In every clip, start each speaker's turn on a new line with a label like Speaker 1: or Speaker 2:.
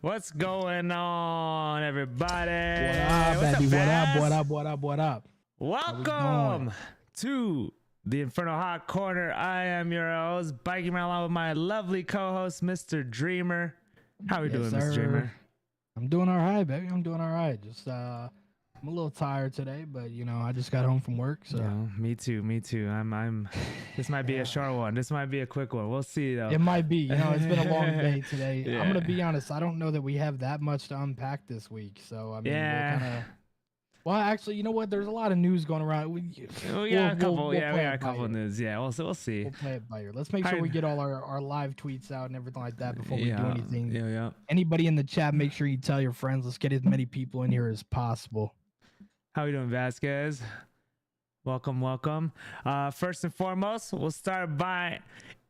Speaker 1: What's going on, everybody?
Speaker 2: What up,
Speaker 1: What's
Speaker 2: baby?
Speaker 1: up,
Speaker 2: What
Speaker 1: Faz?
Speaker 2: up? What up? What up? What up?
Speaker 1: Welcome to the Inferno Hot Corner. I am your host, biking around along with my lovely co-host, Mr. Dreamer. How we doing, Mr. Dreamer?
Speaker 2: I'm doing all right, baby. I'm doing all right. Just I'm a little tired today, but I just got home from work, so
Speaker 1: Me too. I'm. This might be a short one. This might be a quick one. We'll see, though.
Speaker 2: it might be. It's been a long day today.
Speaker 1: Yeah.
Speaker 2: I'm gonna be honest. I don't know that we have that much to unpack this week, so I mean,
Speaker 1: Yeah.
Speaker 2: we'll kind of. Well, actually, you know what? There's a lot of news going around.
Speaker 1: We got a couple.
Speaker 2: We'll
Speaker 1: Yeah, we
Speaker 2: play
Speaker 1: got a
Speaker 2: it by
Speaker 1: couple
Speaker 2: ear.
Speaker 1: news. Yeah, we'll see.
Speaker 2: We'll play it by ear. Let's make sure we get all our live tweets out and everything like that before we do anything.
Speaker 1: Yeah.
Speaker 2: Anybody in the chat, make sure you tell your friends. Let's get as many people in here as possible.
Speaker 1: How you doing, Vasquez? Welcome. First and foremost, we'll start by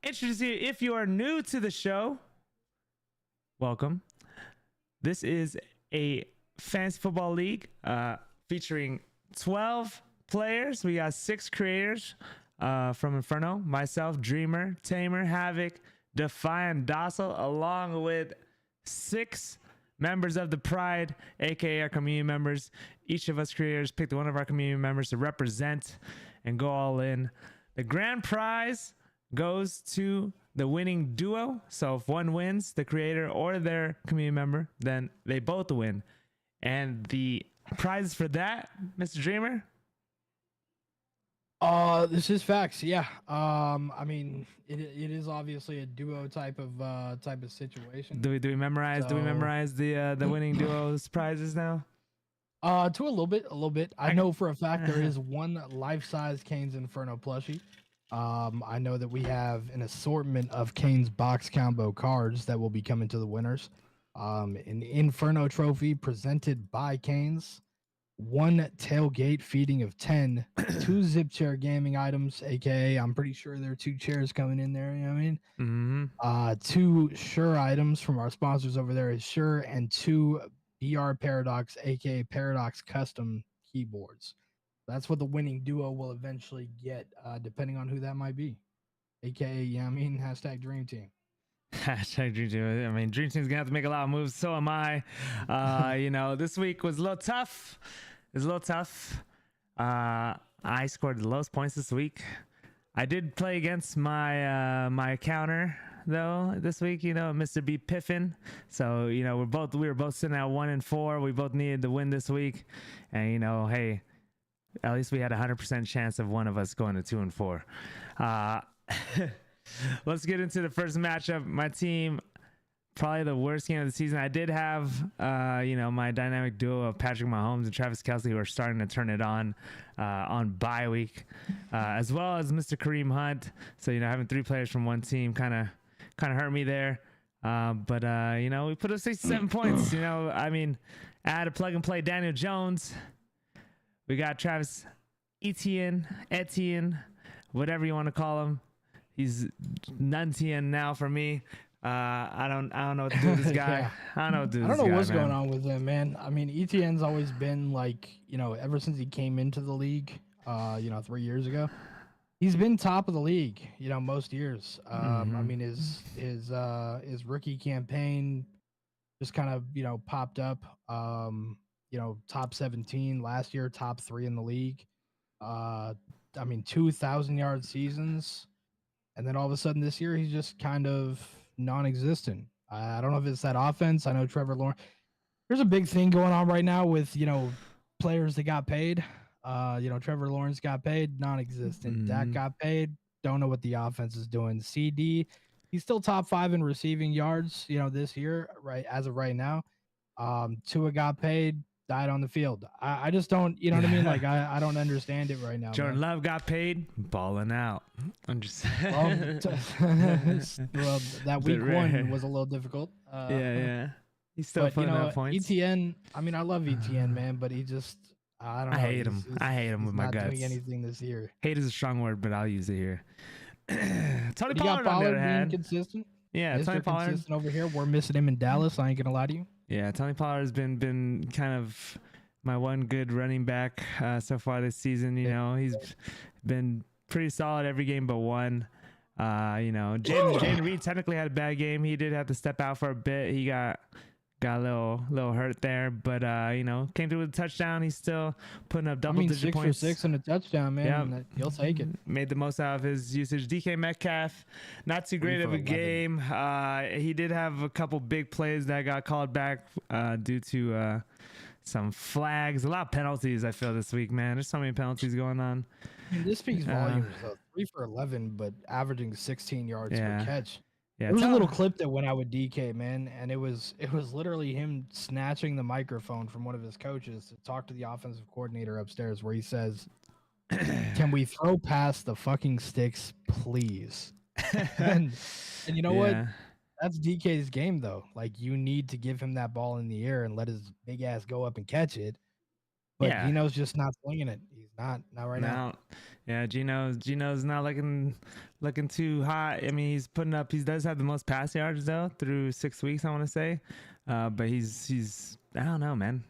Speaker 1: introducing you. If you are new to the show, welcome. This is a fantasy football league featuring 12 players. We got 6 creators from Inferno, myself, Dreamer, Tamer, Havoc, Defiant, Docile, along with 6 members of the Pride, aka our community members. Each of us creators picked one of our community members to represent and go all in. The grand prize goes to the winning duo. So if one wins, the creator or their community member, then they both win. And the prizes for that, Mr. Dreamer?
Speaker 2: This is facts. Yeah. I mean, it is obviously a duo type of situation.
Speaker 1: Do we memorize? Do we memorize the winning duo's prizes now?
Speaker 2: To a little bit. I know for a fact there is one life-size Kane's Inferno plushie. I know that we have an assortment of Kane's box combo cards that will be coming to the winners. An Inferno trophy presented by Kane's. 1 tailgate feeding of 10, 2 zip chair gaming items, aka I'm pretty sure there are 2 chairs coming in there. You know what I mean?
Speaker 1: Mm-hmm.
Speaker 2: 2 Shure items from our sponsors over there is Shure, and 2 BR Paradox, aka Paradox custom keyboards. That's what the winning duo will eventually get, depending on who that might be, aka hashtag Dream Team.
Speaker 1: Hashtag Dream Team. I mean, Dream Team's gonna have to make a lot of moves. So am I. This week was a little tough. It was a little tough. I scored the lowest points this week. I did play against my counter though this week. Mr. B Piffin. So we were both sitting at 1-4. We both needed to win this week, and hey, at least we had 100% chance of one of us going to 2-4. Let's get into the first matchup. My team, probably the worst game of the season. I did have, my dynamic duo of Patrick Mahomes and Travis Kelce who are starting to turn it on bye week, as well as Mr. Kareem Hunt. So, having 3 players from one team kind of hurt me there. But we put up 67 points. I had a plug and play Daniel Jones. We got Travis Etienne, whatever you want to call him. He's Nuntian now for me. I don't know what to do with this guy.
Speaker 2: Yeah.
Speaker 1: I don't know what to do with
Speaker 2: I
Speaker 1: this
Speaker 2: don't know
Speaker 1: guy,
Speaker 2: what's
Speaker 1: man.
Speaker 2: going on with him, man. I mean, Etienne's always been like, ever since he came into the league, 3 years ago, he's been top of the league, most years. I mean, his rookie campaign just kind of, popped up, top 17 last year, top 3 in the league. 2,000-yard seasons. And then all of a sudden this year, he's just kind of non-existent. I don't know if it's that offense. I know Trevor Lawrence. There's a big thing going on right now with, players that got paid. Trevor Lawrence got paid, non-existent. Dak got paid. Don't know what the offense is doing. CD, he's still top 5 in receiving yards, this year, right, as of right now. Tua got paid, died on the field. I just don't, what I mean? Like, I don't understand it right now.
Speaker 1: Jordan Love got paid, balling out. I'm just
Speaker 2: well, that week 1 was a little difficult.
Speaker 1: Yeah. He's still putting up points.
Speaker 2: Etienne, I love Etienne, man, but he just, I don't know.
Speaker 1: I hate him. I hate him with my guts.
Speaker 2: Not doing anything this year.
Speaker 1: Hate is a strong word, but I'll use it here. Tony
Speaker 2: Pollard,
Speaker 1: on the other
Speaker 2: being
Speaker 1: hand,
Speaker 2: consistent.
Speaker 1: Yeah, Tony Pollard
Speaker 2: consistent over here. We're missing him in Dallas. I ain't gonna lie to you.
Speaker 1: Yeah, Tony Pollard has been kind of my one good running back so far this season. He's been pretty solid every game but one. Jaden Reed technically had a bad game. He did have to step out for a bit. He got got a little hurt there, but you know, came through with a touchdown. He's still putting up double-digit
Speaker 2: 6
Speaker 1: points.
Speaker 2: for 6 and a touchdown, man.
Speaker 1: Yeah,
Speaker 2: And you'll take it.
Speaker 1: Made the most out of his usage. DK Metcalf, not too
Speaker 2: 3
Speaker 1: great of
Speaker 2: for
Speaker 1: a
Speaker 2: 11.
Speaker 1: game. He did have a couple big plays that got called back due to some flags, a lot of penalties. I feel this week, man. There's so many penalties going on.
Speaker 2: I mean, this speaks volumes. 3 for 11, but averaging 16 yards per catch.
Speaker 1: Yeah,
Speaker 2: there was a little clip that went out with DK, man, and it was literally him snatching the microphone from one of his coaches to talk to the offensive coordinator upstairs, where he says, "Can we throw past the fucking sticks, please?" and you know what? That's DK's game, though. Like, you need to give him that ball in the air and let his big ass go up and catch it. But Gino's just not slinging it. He's not right now.
Speaker 1: Yeah, Gino's not looking too hot. I mean, he does have the most pass yards though through 6 weeks, I want to say. But he's I don't know, man.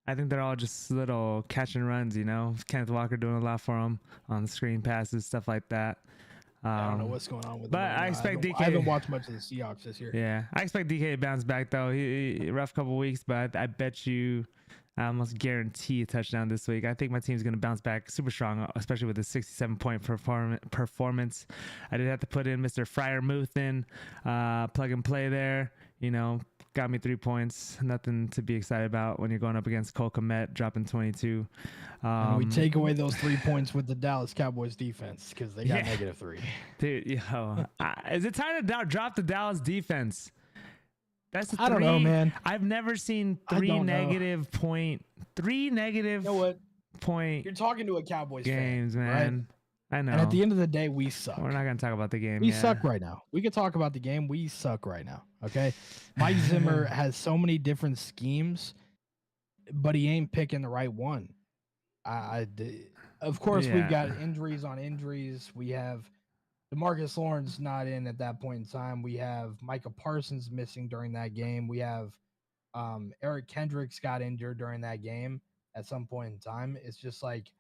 Speaker 1: I think they're all just little catch and runs, you know. Kenneth Walker doing a lot for him on the screen passes, stuff like that.
Speaker 2: I don't know what's going on with him.
Speaker 1: But I expect DK.
Speaker 2: I haven't watched much of the Seahawks this year.
Speaker 1: Yeah, I expect DK to bounce back though. He rough couple weeks, but I bet you I almost guarantee a touchdown this week. I think my team's going to bounce back super strong, especially with a 67-point performance. I did have to put in Mr. Freiermuth in, plug and play there. You know, got me 3 points. Nothing to be excited about when you're going up against Cole Kmet, dropping 22.
Speaker 2: And we take away those 3 points with the Dallas Cowboys defense because they got -3.
Speaker 1: Dude, is it time to drop the Dallas defense? That's
Speaker 2: I don't know, man.
Speaker 1: I've never seen three negative point. You know what? Point.
Speaker 2: You're talking to a Cowboys
Speaker 1: games,
Speaker 2: fan,
Speaker 1: man.
Speaker 2: Right?
Speaker 1: I know.
Speaker 2: And at the end of the day, we suck.
Speaker 1: We're not gonna talk about the game.
Speaker 2: We suck right now. We could talk about the game. We suck right now. Okay. Mike Zimmer has so many different schemes, but he ain't picking the right one. Of course, we've got injuries on injuries. We have DeMarcus Lawrence not in at that point in time. We have Micah Parsons missing during that game. We have Eric Kendricks got injured during that game at some point in time. It's just like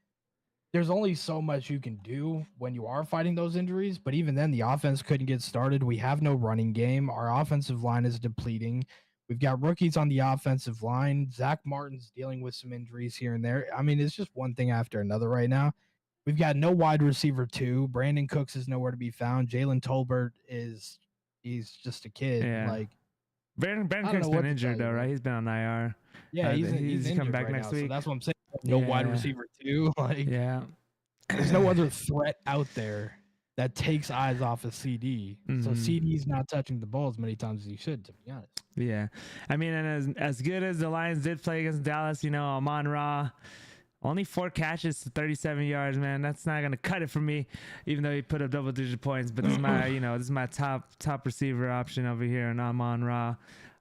Speaker 2: there's only so much you can do when you are fighting those injuries. But even then, the offense couldn't get started. We have no running game. Our offensive line is depleting. We've got rookies on the offensive line. Zach Martin's dealing with some injuries here and there. I mean, it's just one thing after another right now. We've got no wide receiver too. Brandon Cooks is nowhere to be found. Jalen Tolbert he's just a kid.
Speaker 1: Yeah.
Speaker 2: Like
Speaker 1: Brandon Cooks been injured though, right? He's been on IR.
Speaker 2: Yeah, he's
Speaker 1: coming back
Speaker 2: right
Speaker 1: next
Speaker 2: now,
Speaker 1: week.
Speaker 2: So that's what I'm saying. No wide receiver too. Like there's no other threat out there that takes eyes off of CD. So CD's not touching the ball as many times as he should, to be honest.
Speaker 1: Yeah. I mean, and as good as the Lions did play against Dallas, you know, Amon-Ra, only 4 catches to 37 yards, man. That's not gonna cut it for me, even though he put up double-digit points. But this is my, this is my top receiver option over here, and Amon-Ra.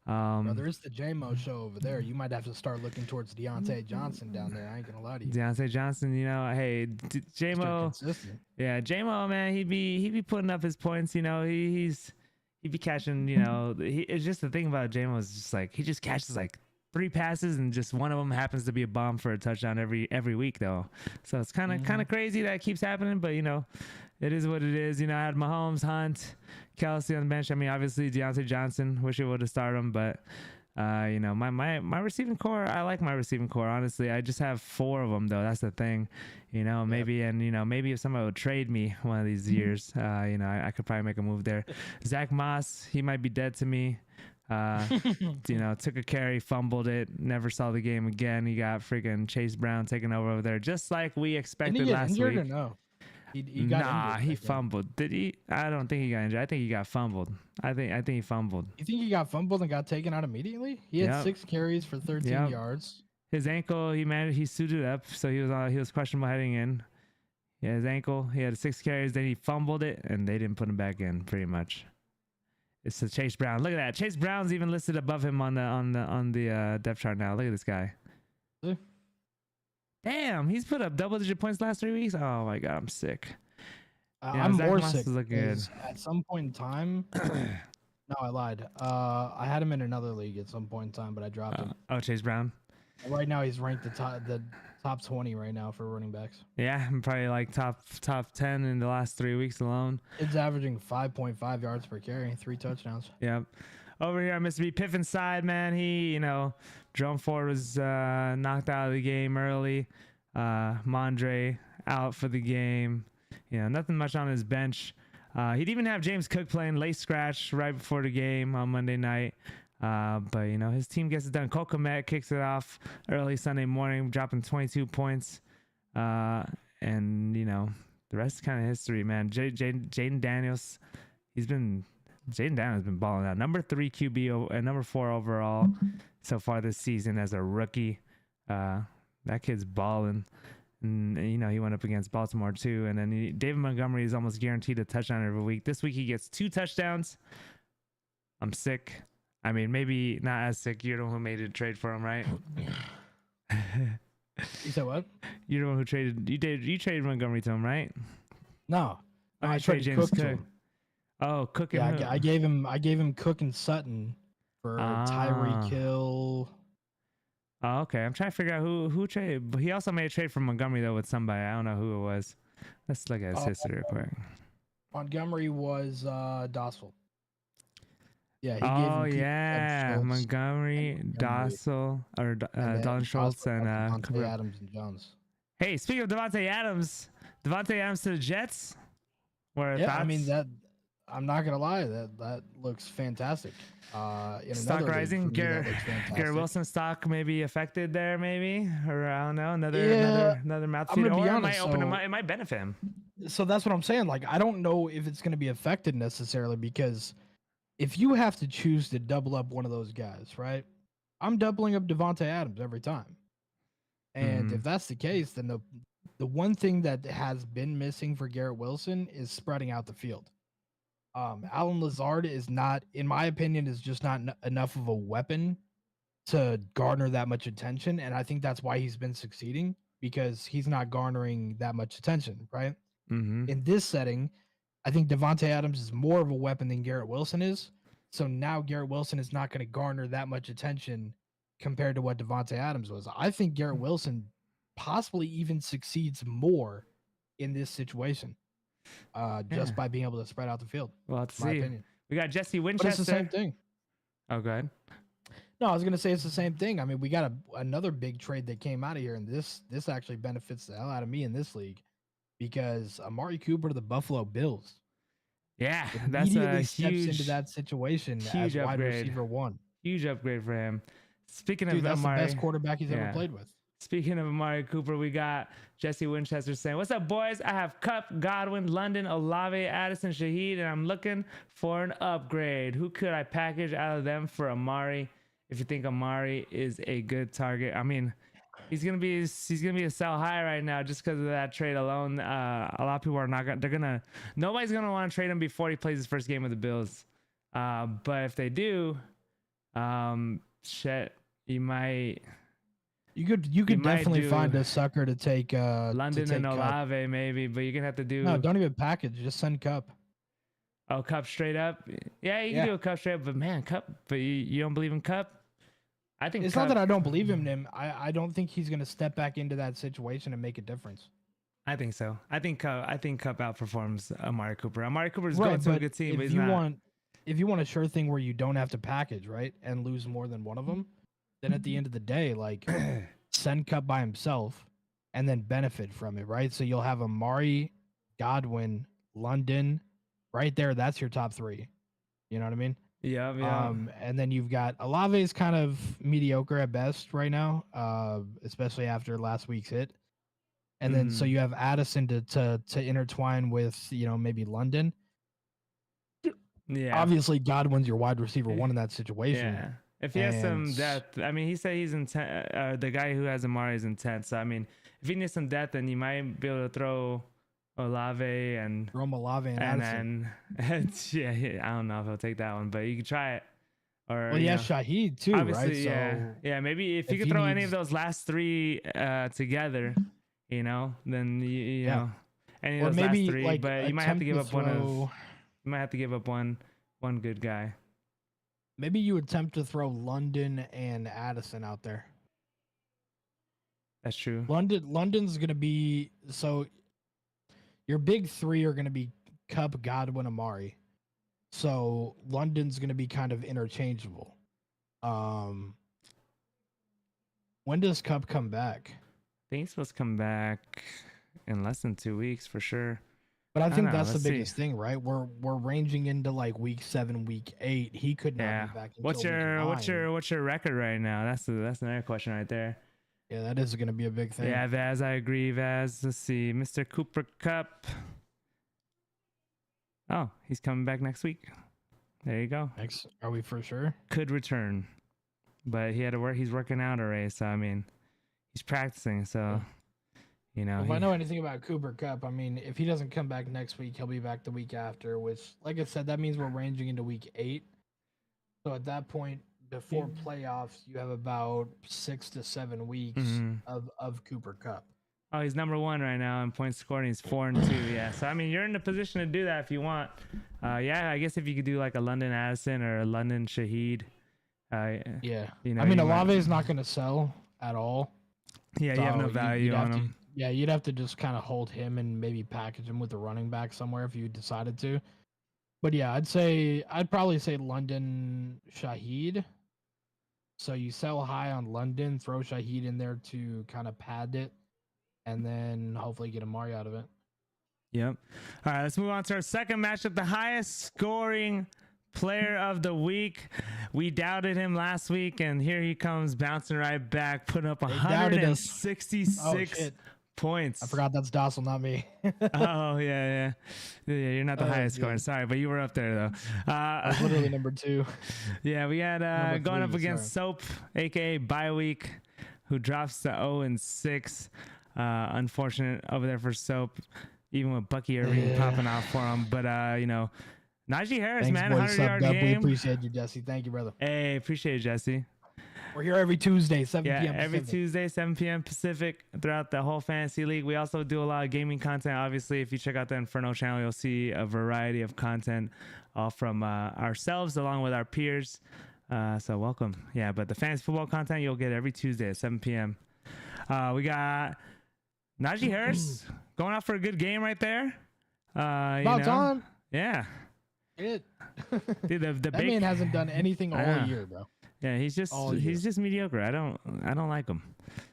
Speaker 2: Brother, it's the J-Mo show over there. You might have to start looking towards Deontay Johnson down there. I ain't gonna lie to you.
Speaker 1: Deontay Johnson, hey, J-Mo. Yeah, J-Mo, man, he be putting up his points. He be catching. It's just the thing about J-Mo is just like he just catches like 3 passes and just one of them happens to be a bomb for a touchdown every week though. So it's kind of crazy that it keeps happening, but it is what it is. I had Mahomes, Hunt, Kelsey on the bench. I mean, obviously Deontay Johnson. Wish I would have started him, but my receiving core. I like my receiving core. Honestly, I just have 4 of them though. That's the thing. Maybe if somebody would trade me one of these years, I could probably make a move there. Zach Moss, he might be dead to me. Took a carry, fumbled it, never saw the game again. He got freaking Chase Brown taking over there, just like we expected last week.
Speaker 2: Or no? He got injured.
Speaker 1: He fumbled. Did he? I don't think he got injured. I think he got fumbled. I think he fumbled.
Speaker 2: You think he got fumbled and got taken out immediately? He had 6 carries for 13 yards.
Speaker 1: His ankle, he suited up, so he was questionable heading in. Yeah, his ankle, he had 6 carries, then he fumbled it, and they didn't put him back in. Pretty much. It's the Chase Brown. Look at that. Chase Brown's even listed above him on the depth chart now. Look at this guy.
Speaker 2: Yeah.
Speaker 1: Damn, he's put up double-digit points last 3 weeks. Oh my god, I'm sick.
Speaker 2: I'm more sick.
Speaker 1: Good.
Speaker 2: At some point in time, no, I lied. I had him in another league at some point in time, but I dropped him.
Speaker 1: Oh, Chase Brown.
Speaker 2: Right now, he's ranked the top 20 right now for running backs.
Speaker 1: Yeah, I'm probably like top 10 in the last 3 weeks alone.
Speaker 2: It's averaging 5.5 yards per carry, 3 touchdowns.
Speaker 1: Yep. over here on Mr. B Piffin's side, man, he, Jerome Ford was knocked out of the game early. Mondre out for the game. Nothing much on his bench. He'd even have James Cook playing late scratch right before the game on Monday night. But his team gets it done. Kokomet kicks it off early Sunday morning, dropping 22 points. And the rest is kind of history, man. Jaden Daniels, Jaden Daniels has been balling out. Number 3 QB and number 4 overall so far this season as a rookie. That kid's balling. And he went up against Baltimore too. And then David Montgomery is almost guaranteed a touchdown every week. This week he gets 2 touchdowns. I'm sick. I mean, maybe not as sick. You're the one who made a trade for him, right?
Speaker 2: You said what?
Speaker 1: You're the one who traded. You traded Montgomery to him, right?
Speaker 2: No,
Speaker 1: I traded James Cook. Oh, Cook and
Speaker 2: I gave him Cook and Sutton for Tyreek Hill.
Speaker 1: Oh, okay. I'm trying to figure out who traded. But he also made a trade for Montgomery though with somebody. I don't know who it was. Let's look at his history real quick.
Speaker 2: Montgomery was Dossel. Yeah.
Speaker 1: Montgomery, Dossel, or Don Schultz, and
Speaker 2: Devontae Adams and Jones.
Speaker 1: Hey, speaking of Devontae Adams to the Jets.
Speaker 2: I mean that. I'm not gonna lie, that looks fantastic.
Speaker 1: Stock rising. Garrett Wilson stock maybe affected there, maybe, or I don't know. Another mouth feeder, or it might benefit him.
Speaker 2: So that's what I'm saying. Like, I don't know if it's gonna be affected necessarily, because if you have to choose to double up one of those guys, right? I'm doubling up Devontae Adams every time. And if that's the case, then the one thing that has been missing for Garrett Wilson is spreading out the field. Alan Lazard is not, in my opinion, is just not enough of a weapon to garner that much attention. And I think that's why he's been succeeding, because he's not garnering that much attention, right? In this setting, I think Devontae Adams is more of a weapon than Garrett Wilson is. So now Garrett Wilson is not going to garner that much attention compared to what Devontae Adams was. I think Garrett Wilson possibly even succeeds more in this situation. Just by being able to spread out the field.
Speaker 1: Well, let's see. Opinion. We got Jesse Winchester.
Speaker 2: But it's the same thing.
Speaker 1: Oh, go ahead.
Speaker 2: No, I was gonna say it's the same thing. I mean, we got another big trade that came out of here, and this actually benefits the hell out of me in this league, because Amari Cooper to the Buffalo Bills.
Speaker 1: Yeah, that's a
Speaker 2: steps into that situation as wide receiver 1.
Speaker 1: Huge upgrade for him. Speaking of
Speaker 2: that's
Speaker 1: Amari,
Speaker 2: the best quarterback he's ever played with.
Speaker 1: Speaking of Amari Cooper, we got Jesse Winchester saying, "What's up, boys? I have Cup, Godwin, London, Olave, Addison, Shaheed, and I'm looking for an upgrade. Who could I package out of them for Amari? If you think Amari is a good target, I mean, he's gonna be a sell high right now just because of that trade alone. A lot of people are not gonna. Nobody's gonna want to trade him before he plays his first game with the Bills. But if they do, you might."
Speaker 2: You could definitely find a sucker to take
Speaker 1: London and Olave maybe, but you're gonna have to do.
Speaker 2: No, don't even package. Just send Cup.
Speaker 1: Oh, Cup straight up. Yeah, you can do a Cup straight up, but man, Cup. But you don't believe in Cup? I think
Speaker 2: it's not that I don't believe in him. I don't think he's gonna step back into that situation and make a difference.
Speaker 1: I think so. I think Cup outperforms Amari Cooper. Amari Cooper's going to a good team, but he's not.
Speaker 2: If you want a sure thing where you don't have to package, right, and lose more than one of them, then at the end of the day, like, send Cup by himself and then benefit from it, right? So you'll have Amari, Godwin, London right there. That's your top 3. You know what I mean?
Speaker 1: Yeah.
Speaker 2: And then you've got Olave is kind of mediocre at best right now, especially after last week's hit. And then so you have Addison to intertwine with, maybe London.
Speaker 1: Yeah.
Speaker 2: Obviously, Godwin's your wide receiver 1 in that situation.
Speaker 1: Yeah. If he has some depth, I mean, he said he's intent. The guy who has Amari is intense. So, I mean, if he needs some depth, then you might be able to throw Olave and
Speaker 2: Olave and Addison.
Speaker 1: Then, I don't know if he'll take that one, but you can try it. Or
Speaker 2: Shaheed too,
Speaker 1: obviously,
Speaker 2: right?
Speaker 1: Yeah. Maybe if you could throw any of those last 3 together, then you know any of those last 3. But you might have to give up You might have to give up one good guy.
Speaker 2: Maybe you attempt to throw London and Addison out there.
Speaker 1: That's true.
Speaker 2: London's going to be, so your big 3 are going to be Cup, Godwin, Amari. So London's going to be kind of interchangeable. Um, when does Cup come back?
Speaker 1: I think he's supposed to come back in less than 2 weeks for sure.
Speaker 2: But I think
Speaker 1: don't know.
Speaker 2: that's the
Speaker 1: Let's see.
Speaker 2: biggest thing, right? We're ranging into like week 7, week 8. He could not
Speaker 1: Yeah.
Speaker 2: be back until
Speaker 1: What's your
Speaker 2: week 9.
Speaker 1: what's your record right now? That's another question right there.
Speaker 2: Yeah, that is going to be a big thing.
Speaker 1: Yeah, Vaz, I agree, Vaz. Let's see, Mr. Cooper Cup. Oh, he's coming back next week. There you go.
Speaker 2: Next, are we for sure?
Speaker 1: Could return, but he had to work. He's working out already, so I mean, he's practicing. So, you know,
Speaker 2: If I know anything about Cooper Cup, I mean, if he doesn't come back next week, he'll be back the week after. Which, like I said, that means we're ranging into week 8. So at that point, before playoffs, you have about 6 to 7 weeks of Cooper Cup.
Speaker 1: Oh, he's number 1 right now in points scored. He's 4-2. Yeah. So I mean, you're in a position to do that if you want. Yeah, I guess if you could do like a London Addison or a London Shaheed.
Speaker 2: Yeah.
Speaker 1: You know,
Speaker 2: I mean, Olave is not going to sell at all.
Speaker 1: Yeah, you have no value on him.
Speaker 2: Yeah, you'd have to just kind of hold him and maybe package him with a running back somewhere if you decided to. But yeah, I'd probably say London Shaheed. So you sell high on London, throw Shaheed in there to kind of pad it, and then hopefully get Amari out of it.
Speaker 1: Yep. All right, let's move on to our second matchup, the highest scoring player of the week. We doubted him last week, and here he comes bouncing right back, putting up 166 points.
Speaker 2: I forgot that's Dossel, not me.
Speaker 1: Oh, yeah. You're not the highest scorer. Sorry, but you were up there, though.
Speaker 2: I was literally number 2.
Speaker 1: Yeah, we had going up against Soap, a.k.a. Bye Week, who drops to 0-6. Unfortunate over there for Soap, even with Bucky Irving popping off for him. But, you know, Najee Harris,
Speaker 2: Thanks,
Speaker 1: man,
Speaker 2: boys,
Speaker 1: 100-yard game.
Speaker 2: We appreciate you, Jesse. Thank you, brother.
Speaker 1: Hey, appreciate it, Jesse.
Speaker 2: We're here every Tuesday, 7 p.m. Pacific.
Speaker 1: Every Tuesday, 7 p.m. Pacific throughout the whole fantasy league. We also do a lot of gaming content. Obviously, if you check out the Inferno channel, you'll see a variety of content all from ourselves along with our peers. So welcome. Yeah, but the fantasy football content you'll get every Tuesday at 7 p.m. We got Najee Harris going out for a good game right there.
Speaker 2: About time.
Speaker 1: Yeah.
Speaker 2: Dude,
Speaker 1: the
Speaker 2: that man hasn't done anything all year, bro.
Speaker 1: Yeah, he's just mediocre. I don't like him.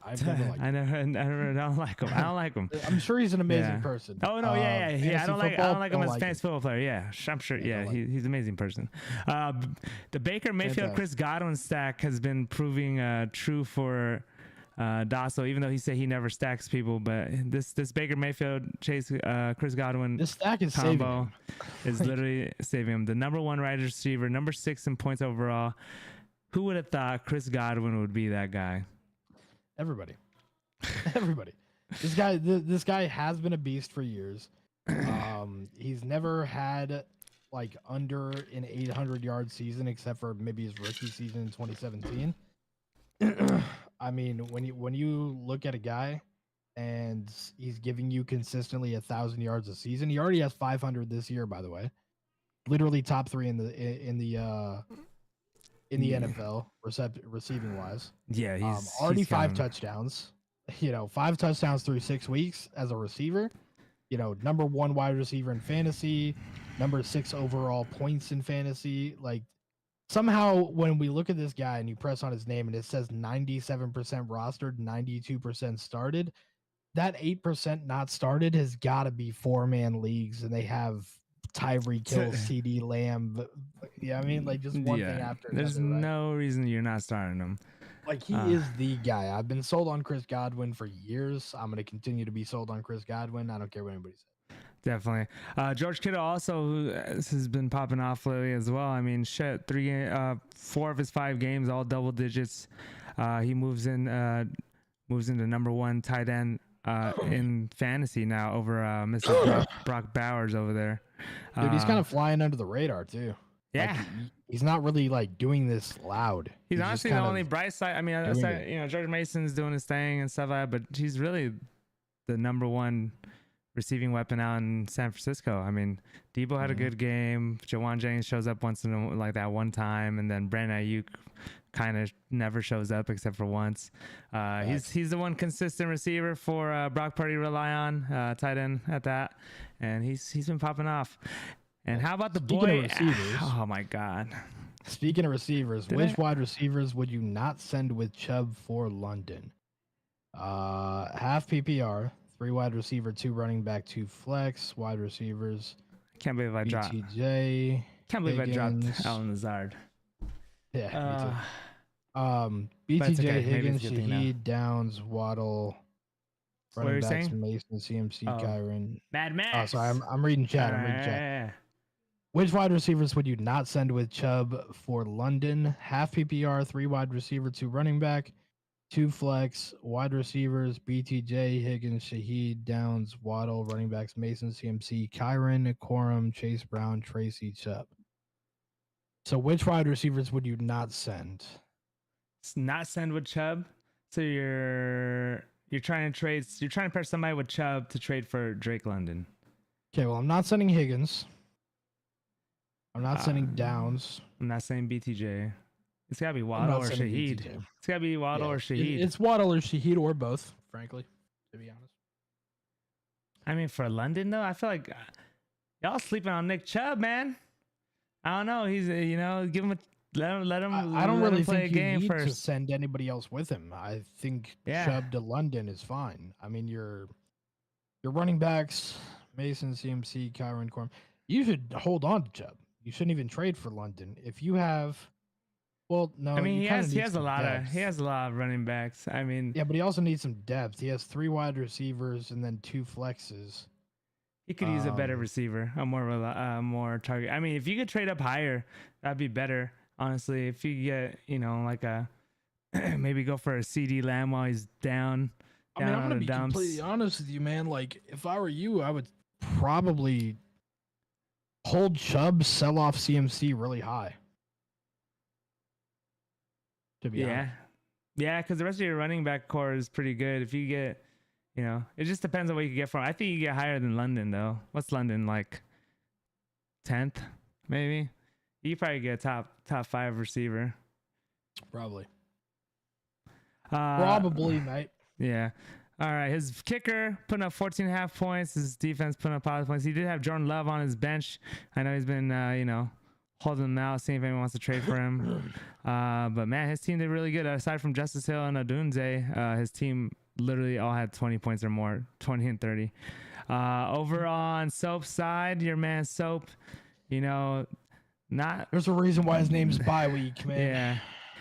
Speaker 2: I never
Speaker 1: don't like him. I don't like him.
Speaker 2: I'm sure he's an amazing person.
Speaker 1: Oh no, yeah. I don't like him as a fantasy football player. Yeah, I'm sure. Yeah, he's an amazing person. The Baker Mayfield Chris Godwin stack has been proving true for Dosso, even though he said he never stacks people, but this Baker Mayfield Chris Godwin
Speaker 2: this stack is
Speaker 1: combo is literally saving him. The number 1 wide receiver, number 6 in points overall. Who would have thought Chris Godwin would be that guy?
Speaker 2: Everybody. This guy has been a beast for years. He's never had like under an 800-yard season except for maybe his rookie season in 2017. I mean, when you look at a guy and he's giving you consistently 1,000 yards a season, he already has 500 this year, by the way. Literally top 3 in the NFL receiving wise.
Speaker 1: Yeah, he's
Speaker 2: already 5 touchdowns. 5 touchdowns through 6 weeks as a receiver. Number 1 wide receiver in fantasy, number 6 overall points in fantasy. Like somehow when we look at this guy and you press on his name and it says 97% rostered, 92% started, that 8% not started has got to be 4-man leagues, and they have Tyreek Hill, CD Lamb. Yeah, I mean, like just one thing after another.
Speaker 1: There's no reason you're not starting him.
Speaker 2: Like he is the guy. I've been sold on Chris Godwin for years. I'm going to continue to be sold on Chris Godwin. I don't care what anybody says.
Speaker 1: Definitely. George Kittle also who has been popping off lately as well. I mean, 4 of his 5 games, all double digits. He moves into number 1 tight end in fantasy now over Mr. Brock Bowers over there.
Speaker 2: Dude, he's kind of flying under the radar too.
Speaker 1: Yeah.
Speaker 2: Like, he's not really like doing this loud.
Speaker 1: He's honestly the only bright side. I mean, aside, George Mason's doing his thing and stuff like that, but he's really the number 1 receiving weapon out in San Francisco. I mean, Debo had a good game. Jawan Jennings shows up once in like that one time, and then Brandon Ayuk kind of never shows up except for once. He's the one consistent receiver for Brock Purdy to rely on, tight end at that, and he's been popping off. And how about the
Speaker 2: Speaking of
Speaker 1: boy?
Speaker 2: receivers,
Speaker 1: Oh my God.
Speaker 2: speaking of receivers,
Speaker 1: Did
Speaker 2: which
Speaker 1: I?
Speaker 2: wide receivers would you not send with Chubb for London? Half PPR, 3 wide receiver, 2 running back, 2 flex wide receivers.
Speaker 1: Can't believe I dropped.
Speaker 2: BTJ,
Speaker 1: Can't believe I dropped
Speaker 2: Higgins.
Speaker 1: Alan Lazard.
Speaker 2: Yeah, me too.
Speaker 1: But it's okay.
Speaker 2: BTJ,
Speaker 1: Maybe
Speaker 2: Higgins,
Speaker 1: it's a good thing now.
Speaker 2: Shaheed, Downs, Waddle,
Speaker 1: What were
Speaker 2: running
Speaker 1: you
Speaker 2: backs,
Speaker 1: saying?
Speaker 2: Mason, CMC,
Speaker 1: Oh.
Speaker 2: Kyron.
Speaker 1: Mad
Speaker 2: Oh,
Speaker 1: Max.
Speaker 2: sorry, I'm reading chat. I'm reading chat.
Speaker 1: Yeah.
Speaker 2: Which wide receivers would you not send with Chubb for London? Half PPR, 3 wide receiver, 2 running back, 2 flex wide receivers, BTJ, Higgins, Shaheed, Downs, Waddle, running backs, Mason, CMC, Kyron, Corum, Chase Brown, Tracy, Chubb. So which wide receivers would you not send?
Speaker 1: It's not send with Chubb. So you're trying to pair somebody with Chubb to trade for Drake London.
Speaker 2: Okay, well, I'm not sending Higgins. I'm not sending Downs.
Speaker 1: I'm not saying BTJ. It's gotta be Waddle or Shaheed.
Speaker 2: BTJ.
Speaker 1: It's gotta be Waddle or Shaheed.
Speaker 2: It's Waddle or Shaheed or both, frankly, to be honest.
Speaker 1: I mean, for London though, I feel like y'all sleeping on Nick Chubb, man. I don't know. He's give him let him.
Speaker 2: I don't really
Speaker 1: play
Speaker 2: think
Speaker 1: a game
Speaker 2: you need
Speaker 1: first.
Speaker 2: to send anybody else with him. I think Chubb to London is fine. I mean, your running backs, Mason, CMC, Kyron, Corum. You should hold on to Chubb. You shouldn't even trade for London. If you have, well, no.
Speaker 1: I mean,
Speaker 2: he has
Speaker 1: a lot of running backs. I mean,
Speaker 2: yeah, but he also needs some depth. He has 3 wide receivers and then 2 flexes.
Speaker 1: he could use a better receiver, a more target. I mean, if you could trade up higher, that'd be better. Honestly, if you get like a maybe go for a CD Lamb while he's down.
Speaker 2: I mean, I'm gonna be completely honest with you, man. Like, if I were you, I would probably hold Chubb, sell off CMC really high. To be honest.
Speaker 1: Yeah, because the rest of your running back core is pretty good. If you get, it just depends on what you can get from. I think you get higher than London though. What's London like? 10th, maybe. You probably get a top 5 receiver.
Speaker 2: Probably, mate.
Speaker 1: Yeah. All right. His kicker putting up 14.5 points. His defense putting up 5 points. He did have Jordan Love on his bench. I know he's been, holding him out, seeing if anyone wants to trade for him. But man, his team did really good. Aside from Justice Hill and Odunze, his team literally all had 20 points or more, 20 and 30. Over on Soap's side, your man Soap,
Speaker 2: There's a reason why his name's bye week, man.
Speaker 1: Yeah.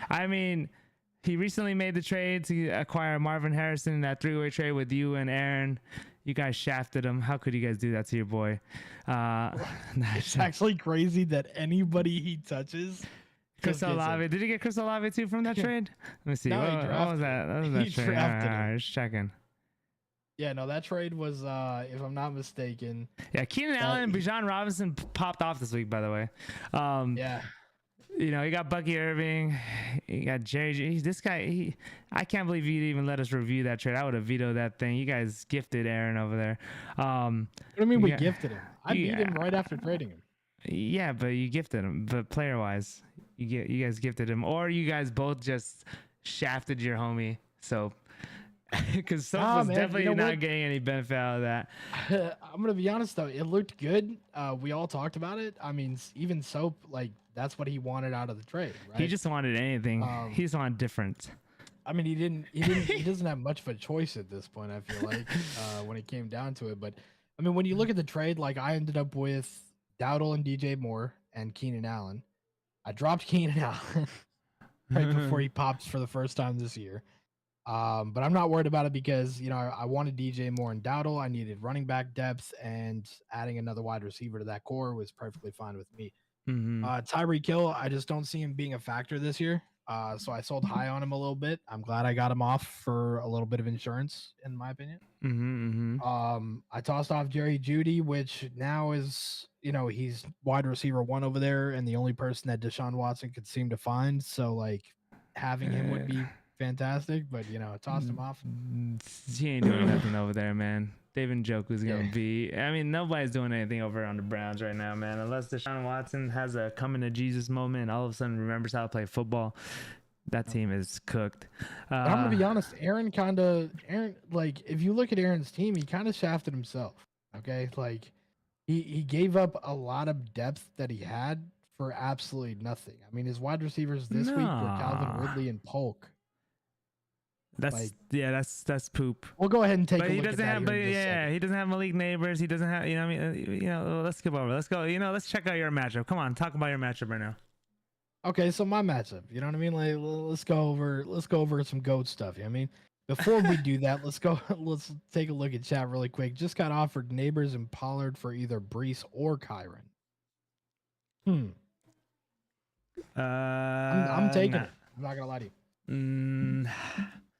Speaker 1: I mean, he recently made the trade to acquire Marvin Harrison in that 3-way trade with you and Aaron. You guys shafted him. How could you guys do that to your boy?
Speaker 2: It's actually crazy that anybody he touches.
Speaker 1: Chris Olave. Did he get Chris Olave too from that trade? Let me see.
Speaker 2: No,
Speaker 1: what was that? That was that
Speaker 2: He
Speaker 1: trade.
Speaker 2: drafted
Speaker 1: All
Speaker 2: him.
Speaker 1: right, just checking.
Speaker 2: Yeah, no, that trade was, if I'm not mistaken.
Speaker 1: Yeah, Keenan Allen and Bijan Robinson popped off this week, by the way.
Speaker 2: Yeah.
Speaker 1: You got Bucky Irving, you got Jerry. This guy, I can't believe you even let us review that trade. I would have vetoed that thing. You guys gifted Aaron over there.
Speaker 2: What do you mean we gifted him? I beat him right after trading him.
Speaker 1: Yeah, but you gifted him. But player wise, you guys gifted him, or you guys both just shafted your homie. So, because Soap was definitely not getting any benefit out of that.
Speaker 2: I'm gonna be honest though, it looked good. We all talked about it. I mean, even Soap, like, that's what he wanted out of the trade, right?
Speaker 1: He just wanted anything. He just wanted different.
Speaker 2: I mean, he doesn't have much of a choice at this point, I feel like, when it came down to it. But I mean, when you look at the trade, like, I ended up with Dowdle and DJ Moore and Keenan Allen. I dropped Keenan Allen right before he pops for the first time this year. But I'm not worried about it because, I wanted DJ Moore and Dowdle. I needed running back depth, and adding another wide receiver to that core was perfectly fine with me. Tyreek Hill, I just don't see him being a factor this year. So I sold high on him a little bit. I'm glad I got him off for a little bit of insurance, in my opinion. I tossed off Jerry Jeudy, which now is, he's wide receiver 1 over there, and the only person that Deshaun Watson could seem to find. So, like, having him would be fantastic, but I tossed him off.
Speaker 1: He ain't doing nothing over there, man. David Njoku's gonna be. I mean, nobody's doing anything over on the Browns right now, man. Unless Deshaun Watson has a coming to Jesus moment and all of a sudden remembers how to play football, that team is cooked.
Speaker 2: I'm gonna be honest. Aaron, like, if you look at Aaron's team, he kind of shafted himself. Okay, like, he gave up a lot of depth that he had for absolutely nothing. I mean, his wide receivers this week were Calvin
Speaker 1: No.
Speaker 2: Ridley and Polk.
Speaker 1: That's that's poop.
Speaker 2: We'll go ahead and take
Speaker 1: But
Speaker 2: a
Speaker 1: he
Speaker 2: look at
Speaker 1: doesn't
Speaker 2: that
Speaker 1: have.
Speaker 2: here
Speaker 1: But
Speaker 2: in just a
Speaker 1: yeah,
Speaker 2: second.
Speaker 1: he doesn't have Malik Neighbors. He doesn't have. I mean, let's skip over. Let's go. Let's check out your matchup. Come on, talk about your matchup right now.
Speaker 2: Okay, so my matchup, you know what I mean? Like, let's go over some goat stuff. You know what I mean? Before we do that, let's take a look at chat really quick. Just got offered Neighbors and Pollard for either Brees or Kyron. I'm taking
Speaker 1: Nah.
Speaker 2: it. I'm not gonna lie to you.
Speaker 1: Mm,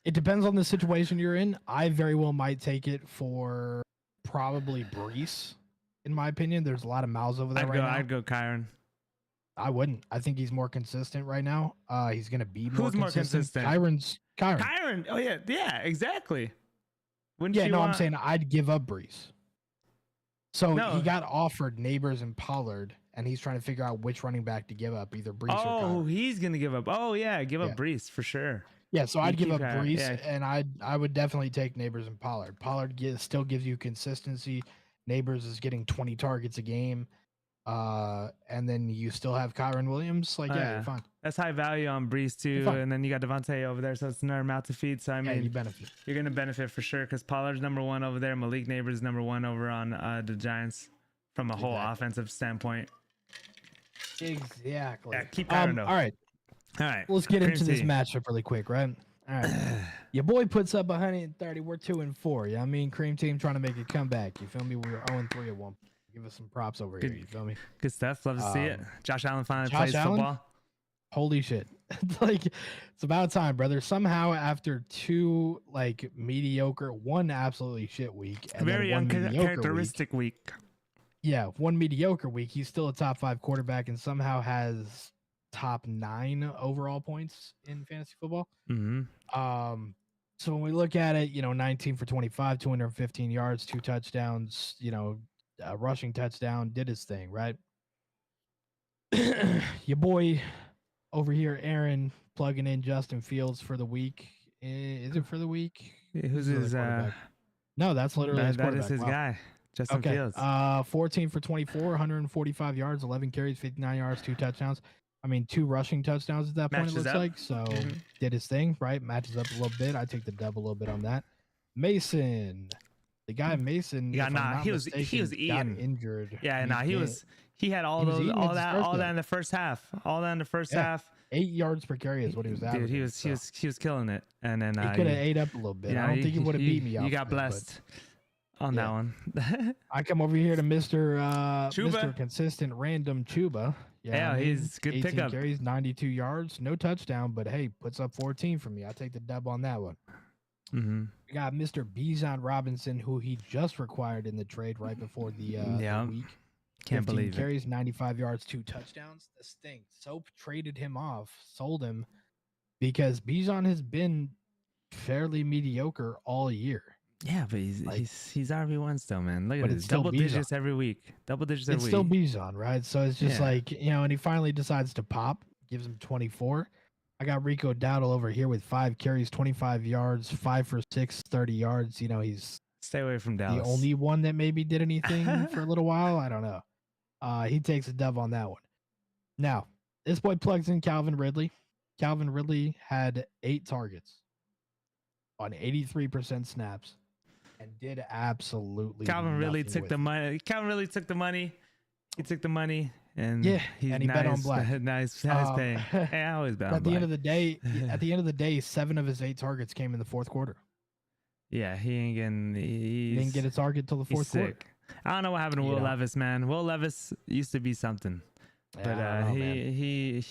Speaker 2: It depends on the situation you're in. I very well might take it for probably Brees. In my opinion, there's a lot of mouths over there now.
Speaker 1: I'd go Kyron.
Speaker 2: I wouldn't. I think he's more consistent right now. He's gonna be more
Speaker 1: Who's more consistent?
Speaker 2: Kyron.
Speaker 1: Kyron. Oh yeah, exactly. Wouldn't you
Speaker 2: I'm
Speaker 1: want...
Speaker 2: saying I'd give up Brees. So
Speaker 1: No.
Speaker 2: he got offered Neighbors and Pollard, and he's trying to figure out which running back to give up, either Brees or Kyron.
Speaker 1: Oh, he's gonna give up. Oh yeah, give up Brees for sure.
Speaker 2: Yeah, so I'd give
Speaker 1: keep
Speaker 2: up
Speaker 1: Kyron,
Speaker 2: Brees,
Speaker 1: yeah.
Speaker 2: and I would definitely take Neighbors and Pollard. Pollard still gives you consistency. Neighbors is getting 20 targets a game. And then you still have Kyron Williams. Like, you're fine.
Speaker 1: That's high value on Brees too, and then you got Devontae over there, so it's another mouth to feed. So I mean,
Speaker 2: you benefit.
Speaker 1: You're gonna benefit for sure because Pollard's number one over there. Malik Neighbors is number one over on the Giants from a whole offensive standpoint.
Speaker 2: Exactly.
Speaker 1: Yeah, keep Kyron though.
Speaker 2: All right. Let's get into this matchup really quick, right? All right. Your boy puts up 130. We're 2-4. Yeah, I mean, Cream Team trying to make a comeback. You feel me? We were 0-3 at one. Give us some props over here. You feel me?
Speaker 1: Good stuff. Love to see it. Josh Allen finally plays football.
Speaker 2: Holy shit. Like, it's about time, brother. Somehow, after two, like, one absolutely shit week. And
Speaker 1: very uncharacteristic week.
Speaker 2: Yeah, one mediocre week. He's still a top 5 quarterback and somehow has top 9 overall points in fantasy football.
Speaker 1: Mm-hmm.
Speaker 2: So when we look at it, 19 for 25, 215 yards, 2 touchdowns, rushing touchdown, did his thing, right? Your boy over here, Aaron, plugging in Justin Fields for the week. Is it for the week?
Speaker 1: Who's his
Speaker 2: No, that's literally his quarterback.
Speaker 1: That is his guy. Justin Fields.
Speaker 2: 14 for 24, 145 yards, 11 carries, 59 yards, 2 touchdowns. I mean, 2 rushing touchdowns at that point, it looks like. So did his thing, right? Matches up a little bit. I take the dub a little bit on that. Mason. The guy Mason.
Speaker 1: Yeah, he was eating.
Speaker 2: Injured.
Speaker 1: Yeah, he had all that in the first half. All that in the first half.
Speaker 2: 8 yards per carry is what he was averaging.
Speaker 1: Dude, he was killing it. And then
Speaker 2: he could have ate up a little bit. I don't think he would have beat me.
Speaker 1: You got blessed on that one.
Speaker 2: I come over here to Mr. Consistent Random Chuba.
Speaker 1: Yeah, he's good
Speaker 2: 18
Speaker 1: pickup.
Speaker 2: Carries, 92 yards, no touchdown, but hey, puts up 14 for me. I take the dub on that one.
Speaker 1: Mm-hmm.
Speaker 2: We got Mr. Bijan Robinson, who he just required in the trade right before the week.
Speaker 1: Can't believe
Speaker 2: carries, 95 yards, 2 touchdowns. This thing. Soap traded him off, sold him, because Bijan has been fairly mediocre all year.
Speaker 1: Yeah, but he's RB1 still, man. Look at this. Double digits every week. Double digits every week.
Speaker 2: It's still Bijan, right? So it's just like, and he finally decides to pop, gives him 24. I got Rico Dowdle over here with 5 carries, 25 yards, 5 for 6, 30 yards. He's
Speaker 1: stay away from Dallas.
Speaker 2: The only one that maybe did anything for a little while. I don't know. He takes a dub on that one. Now, this boy plugs in Calvin Ridley. Calvin Ridley had 8 targets on 83% snaps and did absolutely
Speaker 1: Calvin Ridley took the money. Calvin Ridley took the money. He took the money. And
Speaker 2: he bet on black.
Speaker 1: Nice paying. Hey, I always bet on
Speaker 2: black. At the end of the day, 7 of his 8 targets came in the fourth quarter.
Speaker 1: Yeah, he ain't getting.
Speaker 2: He didn't get a target till the fourth quarter.
Speaker 1: I don't know what happened to Will Levis, man. Will Levis used to be something, but he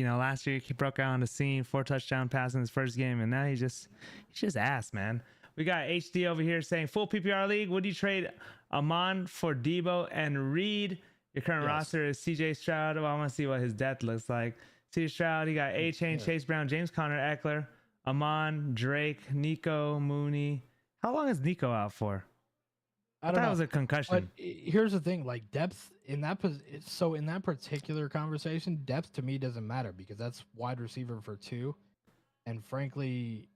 Speaker 1: last year he broke out on the scene, 4 touchdown passes in his first game, and now he's just ass, man. We got HD over here saying full PPR league. Would you trade Amon for Debo and Reed? Your current roster is CJ Stroud. Well, I want to see what his depth looks like. CJ Stroud, he got A-Chain, Chase Brown, James Conner, Eckler, Amon, Drake, Nico, Mooney. How long is Nico out for? I thought it was a concussion.
Speaker 2: But here's the thing, like depth in that in that particular conversation, depth to me doesn't matter because that's wide receiver for 2. And frankly,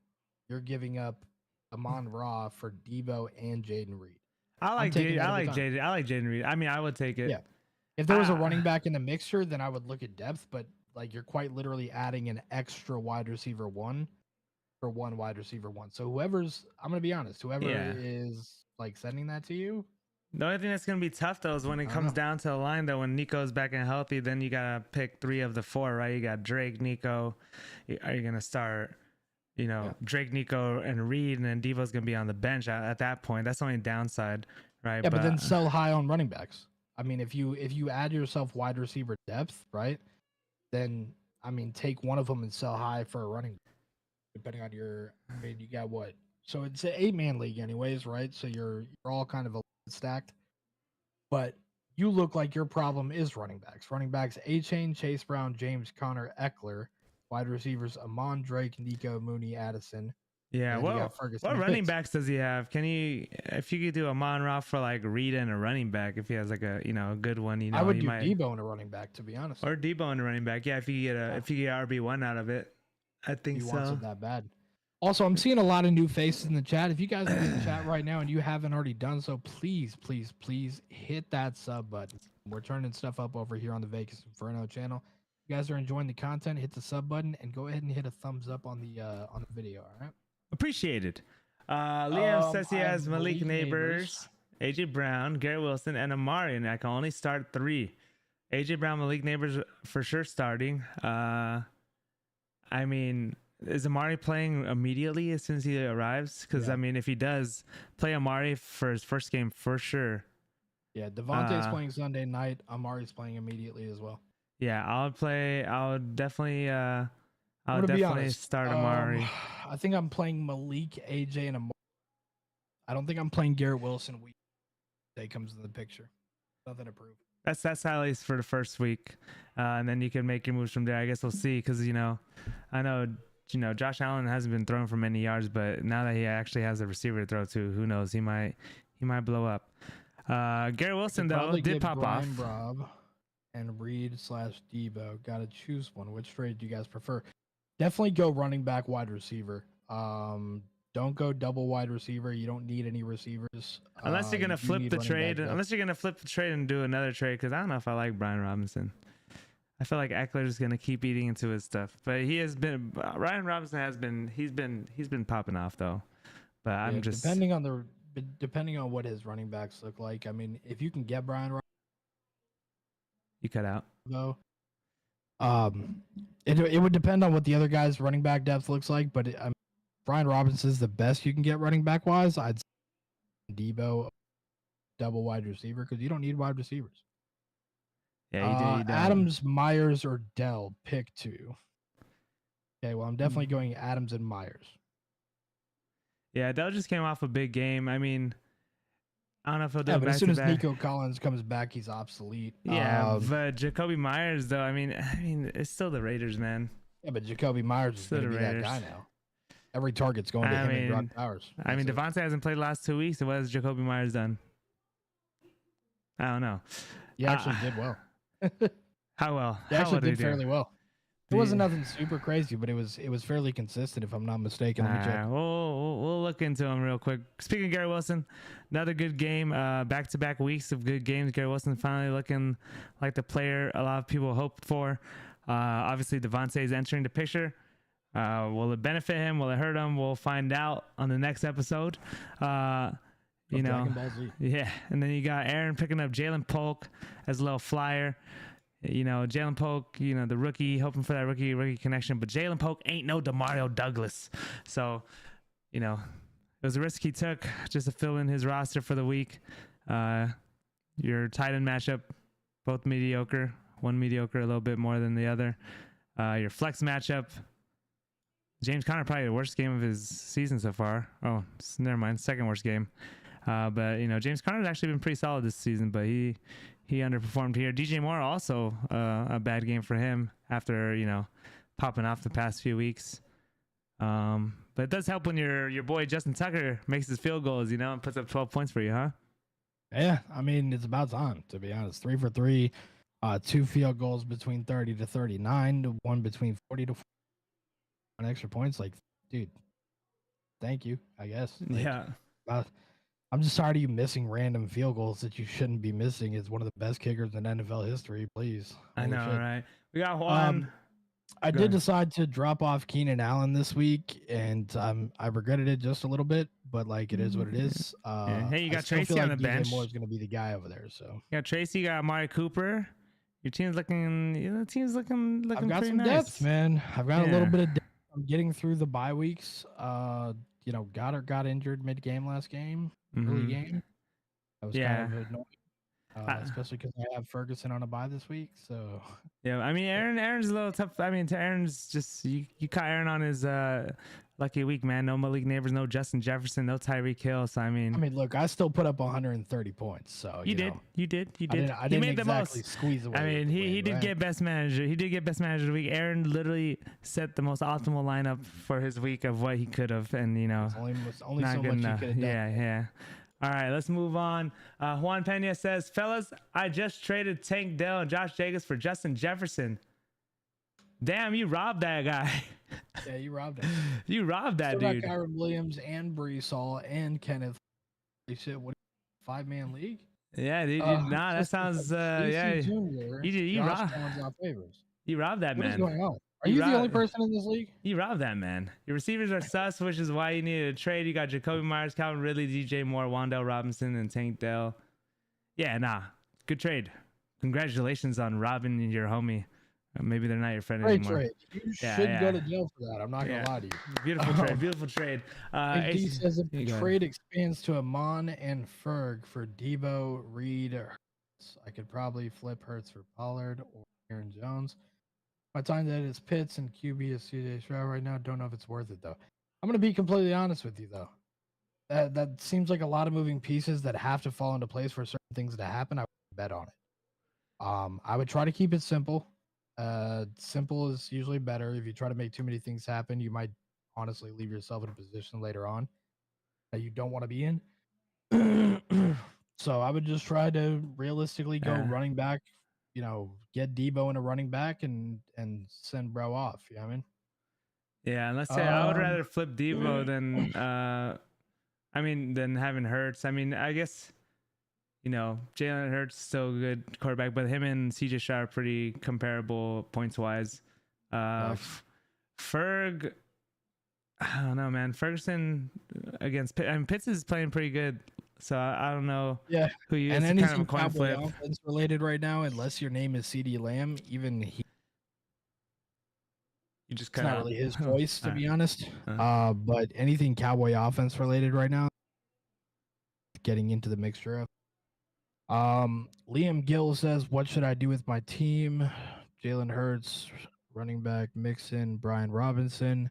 Speaker 2: you're giving up Amon Ra for Debo and Jaden Reed.
Speaker 1: I like
Speaker 2: taking
Speaker 1: J.
Speaker 2: that
Speaker 1: I
Speaker 2: every
Speaker 1: like
Speaker 2: time.
Speaker 1: J. I like Jaden Reed. I mean, I would take it.
Speaker 2: Yeah. If there was a
Speaker 1: Ah.
Speaker 2: running back in the mixture, then I would look at depth. But like you're quite literally adding an extra wide receiver one for one wide receiver one. So whoever's, I'm gonna be honest, whoever
Speaker 1: Yeah.
Speaker 2: is like sending that to you,
Speaker 1: The only thing that's gonna be tough though is when it
Speaker 2: I don't
Speaker 1: comes
Speaker 2: know.
Speaker 1: down to the line though. When Nico's back and healthy, then you gotta pick 3 of the 4, right? You got Drake, Nico. Are you gonna start? Drake, Nico, and Reed, and then Devo's gonna be on the bench at that point. That's the only downside, right?
Speaker 2: Yeah, but then sell high on running backs. I mean, if you add yourself wide receiver depth, right? Then I mean, take one of them and sell high for a running back, depending on your. I mean, you got what? So it's an 8-man league, anyways, right? So you're all kind of stacked. But you look like your problem is running backs. Running backs: A-Chain, Chase Brown, James Conner, Eckler. Wide receivers: Amon, Drake, Nico, Mooney, Addison.
Speaker 1: Yeah,
Speaker 2: And then you
Speaker 1: well,
Speaker 2: got Ferguson
Speaker 1: what
Speaker 2: and
Speaker 1: running
Speaker 2: Pitts.
Speaker 1: backs does he have? If you could do a Mon Roth for like Reed and a running back, if he has like a a good one,
Speaker 2: I would
Speaker 1: you
Speaker 2: do
Speaker 1: might,
Speaker 2: Debo and a running back, to be honest.
Speaker 1: or Debo and a running back. Yeah, if you get RB1 out of it, I think
Speaker 2: You
Speaker 1: so.
Speaker 2: want it that bad. Also, I'm seeing a lot of new faces in the chat. If you guys are in the chat right now and you haven't already done so, please, please, please hit that sub button. We're turning stuff up over here on the Vegas Inferno channel. If you guys are enjoying the content, hit the sub button and go ahead and hit a thumbs up on the video. All right.
Speaker 1: Appreciated. Liam says he
Speaker 2: I
Speaker 1: has
Speaker 2: have
Speaker 1: Malik
Speaker 2: Malik
Speaker 1: Neighbors, AJ Brown, Garrett Wilson, and Amari, and I can only start 3. AJ Brown, Malik Neighbors for sure starting. I mean, is Amari playing immediately as soon as he arrives? Because
Speaker 2: Yeah.
Speaker 1: I mean, if he does play Amari for his first game, for sure.
Speaker 2: Yeah, Devontae's playing Sunday night. Amari's playing immediately as well.
Speaker 1: Yeah, I would definitely
Speaker 2: I'm gonna be honest.
Speaker 1: start Amari.
Speaker 2: I think I'm playing Malik, AJ, and Amari. I don't think I'm playing Garrett Wilson. Day comes in the picture. Nothing to prove.
Speaker 1: That's at least for the first week, and then you can make your moves from there. I guess we'll see, because I know Josh Allen hasn't been throwing for many yards, but now that he actually has a receiver to throw to, who knows? He might blow up. Garrett Wilson though did pop off.
Speaker 2: Rob and Reed / Debo. Got to choose one. Which trade do you guys prefer? Definitely go running back, wide receiver. Don't go double wide receiver. You don't need any receivers.
Speaker 1: Unless you're gonna flip the trade.
Speaker 2: back.
Speaker 1: Unless you're gonna flip the trade and do another trade, because I don't know if I like Brian Robinson. I feel like Eckler's gonna keep eating into his stuff, but Ryan Robinson has been he's been popping off though. But I'm just
Speaker 2: depending on what his running backs look like. I mean, if you can get Brian Robinson,
Speaker 1: you cut out.
Speaker 2: though. It would depend on what the other guy's running back depth looks like, but Brian Robinson's the best you can get running back wise. I'd say Debo double wide receiver, because you don't need wide receivers.
Speaker 1: Yeah, you do.
Speaker 2: Adams, Myers, or Dell. Pick 2. Okay, well, I'm definitely going Adams and Myers.
Speaker 1: Yeah, Dell just came off a big game. I mean, I don't know if he'll do
Speaker 2: Yeah,
Speaker 1: it
Speaker 2: but
Speaker 1: back
Speaker 2: as soon
Speaker 1: to
Speaker 2: as
Speaker 1: back.
Speaker 2: Nico Collins comes back, he's obsolete.
Speaker 1: Yeah, but Jacoby Myers though, I mean, it's still the Raiders, man.
Speaker 2: Yeah, but Jacoby Myers is
Speaker 1: Still
Speaker 2: going to
Speaker 1: the
Speaker 2: be that
Speaker 1: Raiders.
Speaker 2: guy now. Every target's going to him and Brock Bowers.
Speaker 1: I mean,
Speaker 2: That's it.
Speaker 1: Devontae hasn't played the last 2 weeks. So what has Jacoby Myers done? I don't know.
Speaker 2: He actually did well.
Speaker 1: How well?
Speaker 2: He
Speaker 1: How
Speaker 2: actually
Speaker 1: well
Speaker 2: did
Speaker 1: he do?
Speaker 2: fairly well. It wasn't nothing super crazy, but it was fairly consistent, if I'm not mistaken. Let me check.
Speaker 1: We'll look into him real quick. Speaking of Garrett Wilson, another good game. Back-to-back weeks of good games. Garrett Wilson finally looking like the player a lot of people hoped for. Obviously, Devontae is entering the picture. Will it benefit him? Will it hurt him? We'll find out on the next episode.
Speaker 2: Dragon Ball Z.
Speaker 1: Yeah. And then you got Aaron picking up Jalen Polk as a little flyer. Jalen Polk, the rookie, hoping for that rookie connection. But Jalen Polk ain't no DeMario Douglas. So, it was a risk he took just to fill in his roster for the week. Your tight end matchup, both mediocre. One mediocre a little bit more than the other. Your flex matchup, James Conner, probably the worst game of his season so far. Oh, never mind. Second worst game. But James Conner's actually been pretty solid this season, but he underperformed here. DJ Moore also a bad game for him after popping off the past few weeks. But it does help when your boy Justin Tucker makes his field goals, and puts up 12 points for you, huh?
Speaker 2: Yeah, I mean, it's about time, to be honest. 3 for 3, 2 field goals between 30 to 39, 1 between 40 to 40. On extra points. Like, dude, thank you, I guess. Like,
Speaker 1: Yeah.
Speaker 2: I'm just tired of you missing random field goals that you shouldn't be missing. It's one of the best kickers in NFL history. Please,
Speaker 1: I
Speaker 2: holy
Speaker 1: know,
Speaker 2: shit.
Speaker 1: right? We got Juan.
Speaker 2: Um, I
Speaker 1: Go
Speaker 2: did
Speaker 1: ahead.
Speaker 2: decide to drop off Keenan Allen this week, and I regretted it just a little bit, but like it is what it is.
Speaker 1: Yeah. Hey, you
Speaker 2: I
Speaker 1: got
Speaker 2: still feel
Speaker 1: Tracy on
Speaker 2: like
Speaker 1: the
Speaker 2: DJ
Speaker 1: bench.
Speaker 2: Moore is going to be the guy over there. So
Speaker 1: You got Tracy, you got Amari Cooper. Your team's looking, the team's looking
Speaker 2: I've got
Speaker 1: pretty
Speaker 2: some
Speaker 1: nice.
Speaker 2: depth, man. I've got a
Speaker 1: Yeah.
Speaker 2: little bit of depth. I'm getting through the bye weeks. Goddard got injured mid game last game, early game. That was
Speaker 1: Yeah.
Speaker 2: kind of annoying, especially because I have Ferguson on a bye this week. So
Speaker 1: Yeah, I mean, Aaron's a little tough. I mean, Aaron's just you caught Aaron on his lucky week, man. No Malik Neighbors, no Justin Jefferson, no Tyreek Hill. So I mean,
Speaker 2: look, I still put up 130 points. So
Speaker 1: you did.
Speaker 2: I didn't
Speaker 1: made the
Speaker 2: exactly
Speaker 1: most.
Speaker 2: squeeze away.
Speaker 1: I mean, he did
Speaker 2: right?
Speaker 1: get best manager. He did get best manager of the week. Aaron literally set the most optimal lineup for his week of what he could have, and
Speaker 2: It's only
Speaker 1: not
Speaker 2: so
Speaker 1: good
Speaker 2: much
Speaker 1: enough.
Speaker 2: you could have done.
Speaker 1: Yeah. All right, let's move on. Juan Pena says, fellas, I just traded Tank Dell and Josh Jacobs for Justin Jefferson. Damn, you robbed that guy.
Speaker 2: Yeah, you robbed him.
Speaker 1: You robbed that
Speaker 2: Still
Speaker 1: dude.
Speaker 2: got Kyron Williams and Brees Hall and Kenneth. Shit, what? 5-man league?
Speaker 1: Yeah, dude. Nah, that sounds. Yeah,
Speaker 2: Jr.,
Speaker 1: you robbed. You robbed that
Speaker 2: What
Speaker 1: man.
Speaker 2: is going on? Are you the only person in this league?
Speaker 1: You robbed that man. Your receivers are sus, which is why you needed a trade. You got Jacoby Myers, Calvin Ridley, DJ Moore, Wandale Robinson, and Tank Dell. Yeah, nah, good trade. Congratulations on robbing your homie. Maybe they're not your friend
Speaker 2: Great
Speaker 1: anymore.
Speaker 2: trade. You should go to jail for that. I'm not gonna lie to you.
Speaker 1: Beautiful trade. Beautiful trade.
Speaker 2: He says if the trade expands to Amon and Ferg for Debo, Reed, Hurts, I could probably flip Hurts for Pollard or Aaron Jones. My time that is Pitts and QB is CJ Stroud right now. Don't know if it's worth it though. I'm gonna be completely honest with you though. That seems like a lot of moving pieces that have to fall into place for certain things to happen. I would bet on it. I would try to keep it simple. Simple is usually better. If you try to make too many things happen, you might honestly leave yourself in a position later on that you don't want to be in. So I would just try to realistically go running back, get Debo in a running back and send bro off. You know what I mean?
Speaker 1: Yeah, and let's say I would rather flip Debo than having Hurts. I mean, I guess Jalen Hurts is still a good quarterback, but him and CJ Stroud are pretty comparable points wise. Ferg, I don't know, man. Ferguson against Pitt. I mean, Pitts is playing pretty good, so I don't know.
Speaker 2: Yeah,
Speaker 1: who you?
Speaker 2: And
Speaker 1: it's kind of a
Speaker 2: Cowboy
Speaker 1: coin flip.
Speaker 2: offense related right now, unless your name is CeeDee Lamb, even he.
Speaker 1: You just
Speaker 2: it's not really his choice, to be honest. But anything Cowboy offense related right now, getting into the mixture of. Liam Gill says, "What should I do with my team? Jalen Hurts, running back Mixon, Brian Robinson,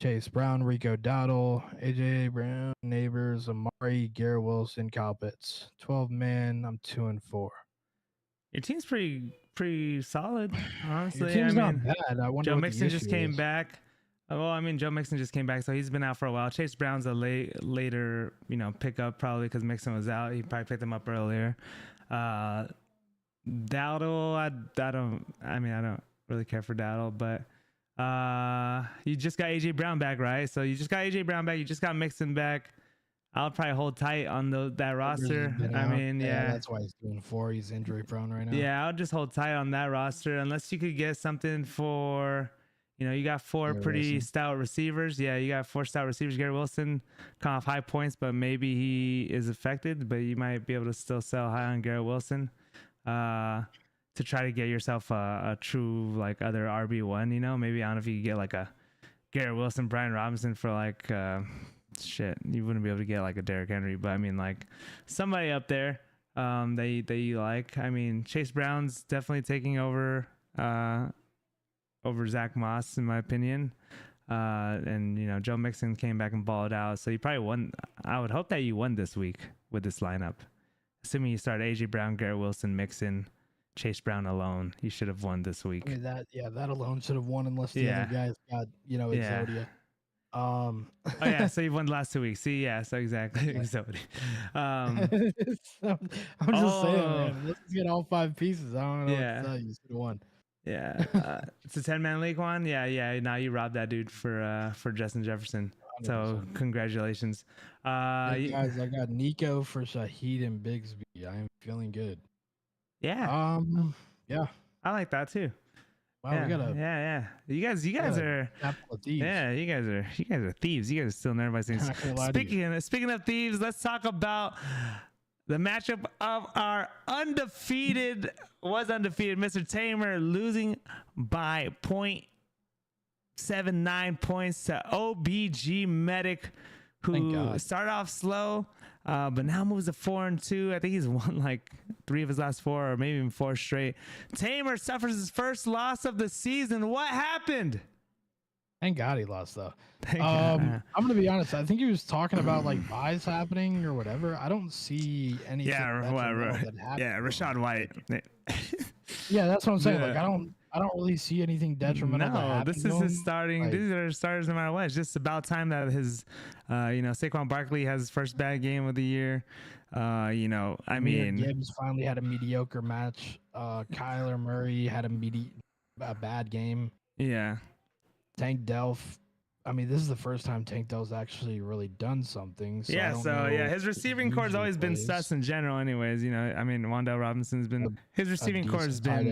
Speaker 2: Chase Brown, Rico Dowdle, AJ Brown, Neighbors, Amari, Garrett Wilson, Kyle Pitts. 12-man. I'm 2-4.
Speaker 1: Your team's pretty solid, honestly.
Speaker 2: Your team's not bad. I wonder
Speaker 1: Joe
Speaker 2: what
Speaker 1: Mixon
Speaker 2: the
Speaker 1: just
Speaker 2: issue
Speaker 1: came
Speaker 2: is.
Speaker 1: back. Well, I mean, Joe Mixon just came back, so he's been out for a while. Chase Brown's a later, pickup probably because Mixon was out. He probably picked him up earlier. Dowdle, I don't really care for Dowdle, but you just got AJ Brown back, right? So you just got AJ Brown back. You just got Mixon back. I'll probably hold tight on that roster. I mean, yeah,
Speaker 2: that's why he's 2-4. He's injury prone right now.
Speaker 1: Yeah, I'll just hold tight on that roster unless you could get something for. You got four pretty stout receivers. Yeah, you got 4 stout receivers. Garrett Wilson, kind of high points, but maybe he is affected. But you might be able to still sell high on Garrett Wilson to try to get yourself a true other RB1. Maybe I don't know if you could get a Garrett Wilson, Brian Robinson for shit. You wouldn't be able to get a Derrick Henry, but I mean somebody up there that you like. I mean Chase Brown's definitely taking over Zach Moss, in my opinion. And Joe Mixon came back and balled out. So you probably won. I would hope that you won this week with this lineup. Assuming you start AJ Brown, Garrett Wilson, Mixon, Chase Brown alone, you should have won this week.
Speaker 2: I mean, that alone should have won unless the other guys got, Exodia.
Speaker 1: Oh yeah, so you've won the last 2 weeks. See, yeah, so exactly. Exodia.
Speaker 2: I'm just saying, man. Let's get all 5 pieces. I don't know what to tell you. You should have won.
Speaker 1: Yeah, it's a 10-man league one. Yeah. Now you robbed that dude for Justin Jefferson. So
Speaker 2: 100%.
Speaker 1: congratulations.
Speaker 2: Hey guys, I got Nico for Shahid and Bigsby. I am feeling good.
Speaker 1: Yeah,
Speaker 2: Yeah.
Speaker 1: I like that too.
Speaker 2: Wow,
Speaker 1: Yeah,
Speaker 2: we got a
Speaker 1: yeah. You guys are.
Speaker 2: capital of thieves.
Speaker 1: Yeah, you guys are thieves. You guys are stealing everybody's things.
Speaker 2: Not gonna lie to you.
Speaker 1: Speaking of thieves, let's talk about the matchup of our undefeated Mr. Tamer losing by 0.79 points to OBG Medic, who started off slow, but now moves to 4-2. I think he's won like 3 of his last 4, or maybe even 4 straight. Tamer suffers his first loss of the season. What happened?
Speaker 2: Thank God he lost though.
Speaker 1: Thank God.
Speaker 2: I'm gonna be honest. I think he was talking about like buys happening or whatever. I don't see anything.
Speaker 1: Yeah, Rashad White.
Speaker 2: Yeah, that's what I'm saying.
Speaker 1: Yeah.
Speaker 2: Like I don't really see anything detrimental.
Speaker 1: No, this is his starting.
Speaker 2: Like,
Speaker 1: these are starters no matter what. It's just about time that his, Saquon Barkley has his first bad game of the year. I mean,
Speaker 2: Gibbs finally had a mediocre match. Kyler Murray had a bad game.
Speaker 1: Yeah.
Speaker 2: Tank Delph. I mean, this is the first time Tank Delph's actually really done something. So
Speaker 1: his receiving core has always been sus in general. Anyways, I mean, Wan'Dale Robinson's been his receiving core has been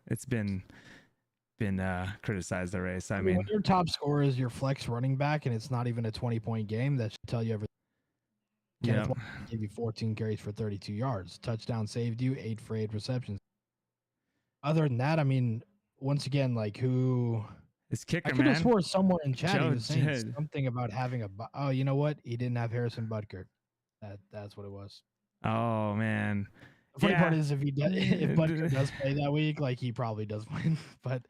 Speaker 1: it's been criticized already. So I mean,
Speaker 2: when your top scorer is your flex running back and it's not even a 20-point game, that should tell you everything. Kenneth Walker gave you 14 carries for 32 yards. Touchdown saved you 8 for 8 receptions. Other than that, I mean, once again, like who
Speaker 1: his kicker,
Speaker 2: I could
Speaker 1: man.
Speaker 2: have swore somewhere in chat he was saying
Speaker 1: Joe.
Speaker 2: something about having oh, you know what? He didn't have Harrison Butker. That's what it was.
Speaker 1: Oh man.
Speaker 2: The funny part is if Butker does play that week, like he probably does win. But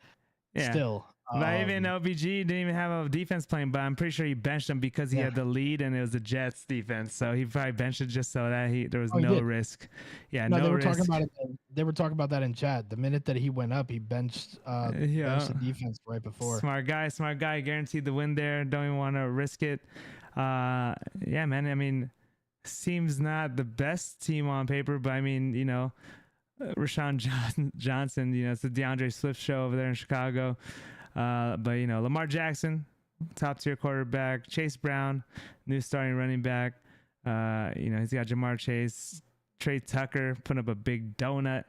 Speaker 2: still.
Speaker 1: Not even OBG didn't even have a defense playing, but I'm pretty sure he benched him because he had the lead and it was the Jets defense. So he probably benched it just so that there was no risk. Yeah, no risk.
Speaker 2: They were talking about that in chat. The minute that he went up, he benched the defense right before.
Speaker 1: Smart guy, guaranteed the win there. Don't even want to risk it. Yeah, man. I mean, seems not the best team on paper, but I mean, Rashawn Johnson, it's the DeAndre Swift show over there in Chicago. But Lamar Jackson, top tier quarterback, Chase Brown, new starting running back. He's got Jamar Chase, Trey Tucker putting up a big donut.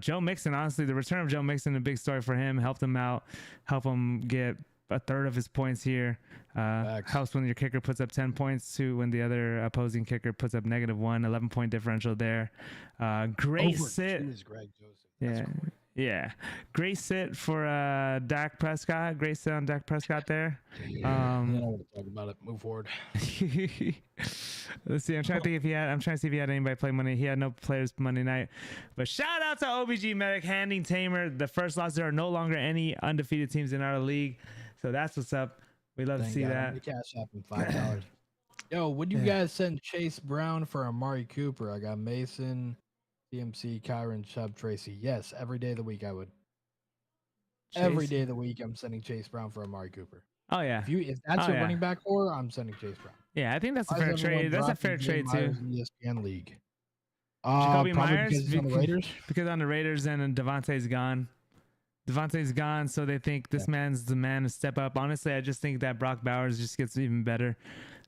Speaker 1: Joe Mixon, honestly, the return of Joe Mixon, a big story for him. Helped him out, help him get a third of his points here. Helps when your kicker puts up 10 points to when the other opposing kicker puts up -1, 11-point differential there. Great sit. Yeah. Great sit for Dak Prescott. Great sit on Dak Prescott there.
Speaker 2: I don't want to talk about it. Move forward.
Speaker 1: Let's see. I'm trying to see if he had anybody play Monday. He had no players Monday night. But shout out to OBG Medic handing Tamer the first loss. There are no longer any undefeated teams in our league. So that's what's up. We love to see that.
Speaker 2: Cash App and $5. Yo, would you guys send Chase Brown for Amari Cooper? I got Mason, CMC, Kyron, Chubb, Tracy. Yes, every day of the week I would. Every day of the week I'm sending Chase Brown for Amari Cooper.
Speaker 1: Oh yeah.
Speaker 2: If that's your running back core, I'm sending Chase Brown.
Speaker 1: Yeah, I think that's a fair trade. That's a fair trade too.
Speaker 2: In the ESPN league.
Speaker 1: Jacoby Myers
Speaker 2: because on the Raiders.
Speaker 1: Because on the Raiders and Devontae's gone. Devontae's gone, so they think this man's the man to step up. Honestly, I just think that Brock Bowers just gets even better.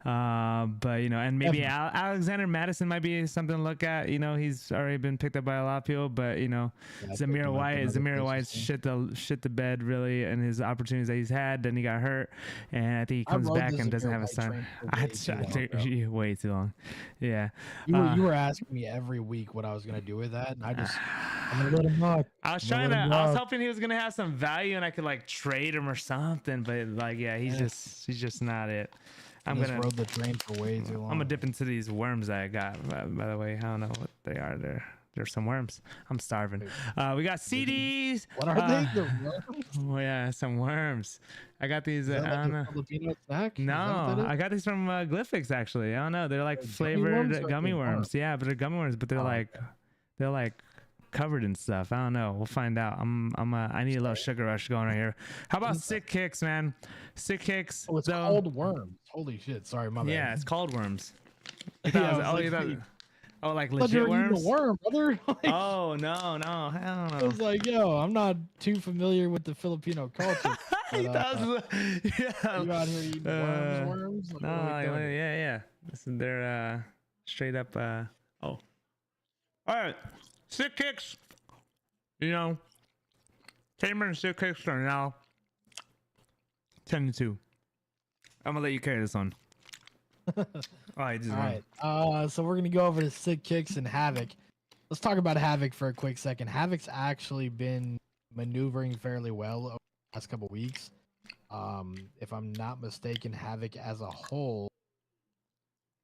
Speaker 1: But and maybe Alexander Madison might be something to look at. He's already been picked up by a lot of people, but Zamir White shit the bed really, and his opportunities that he's had. Then he got hurt, and I think he comes back and doesn't have a sign. I think way too long. Yeah,
Speaker 2: you were asking me every week what I was gonna do with that, and I'm gonna let him walk.
Speaker 1: I was hoping he was gonna have some value and I could trade him or something, but he's just not it. I'm gonna
Speaker 2: rode the train for way too long.
Speaker 1: I'm gonna dip into these worms that I got. By the way, I don't know what they are. There's some worms. I'm starving. We got CDs.
Speaker 2: What are they? The worms?
Speaker 1: Oh yeah, some worms. I got these. I don't know.
Speaker 2: Filipino snack?
Speaker 1: No, I got these from Glyphix actually. I don't know. They're like flavored gummy worms. Yeah, but they're gummy worms. But they're like covered in stuff. I don't know. We'll find out. I need a little sugar rush going right here. How about Sick Kicks, man? Sick Kicks.
Speaker 2: Oh, it's called worms. Holy shit. Sorry, my bad.
Speaker 1: Yeah, it's called worms. Oh, like
Speaker 2: I thought you
Speaker 1: legit
Speaker 2: were eating
Speaker 1: worms?
Speaker 2: a worm, brother. Like,
Speaker 1: Oh no, no, hell
Speaker 2: I
Speaker 1: no.
Speaker 2: was like, yo, I'm not too familiar with the Filipino culture, but
Speaker 1: He does. Yeah.
Speaker 2: you out here eating worms? Like,
Speaker 1: No,
Speaker 2: what are we doing here?
Speaker 1: yeah, yeah. Listen, they're straight up. Oh, all right. Sick kicks. You know, Tamer and sick kicks are now 10-2. I'm gonna let you carry this one. All right,
Speaker 2: All right. So we're gonna go over to sick kicks and Havoc. Let's talk about Havoc for a quick second. Havoc's actually been maneuvering fairly well over the last couple weeks. If I'm not mistaken, Havoc as a whole.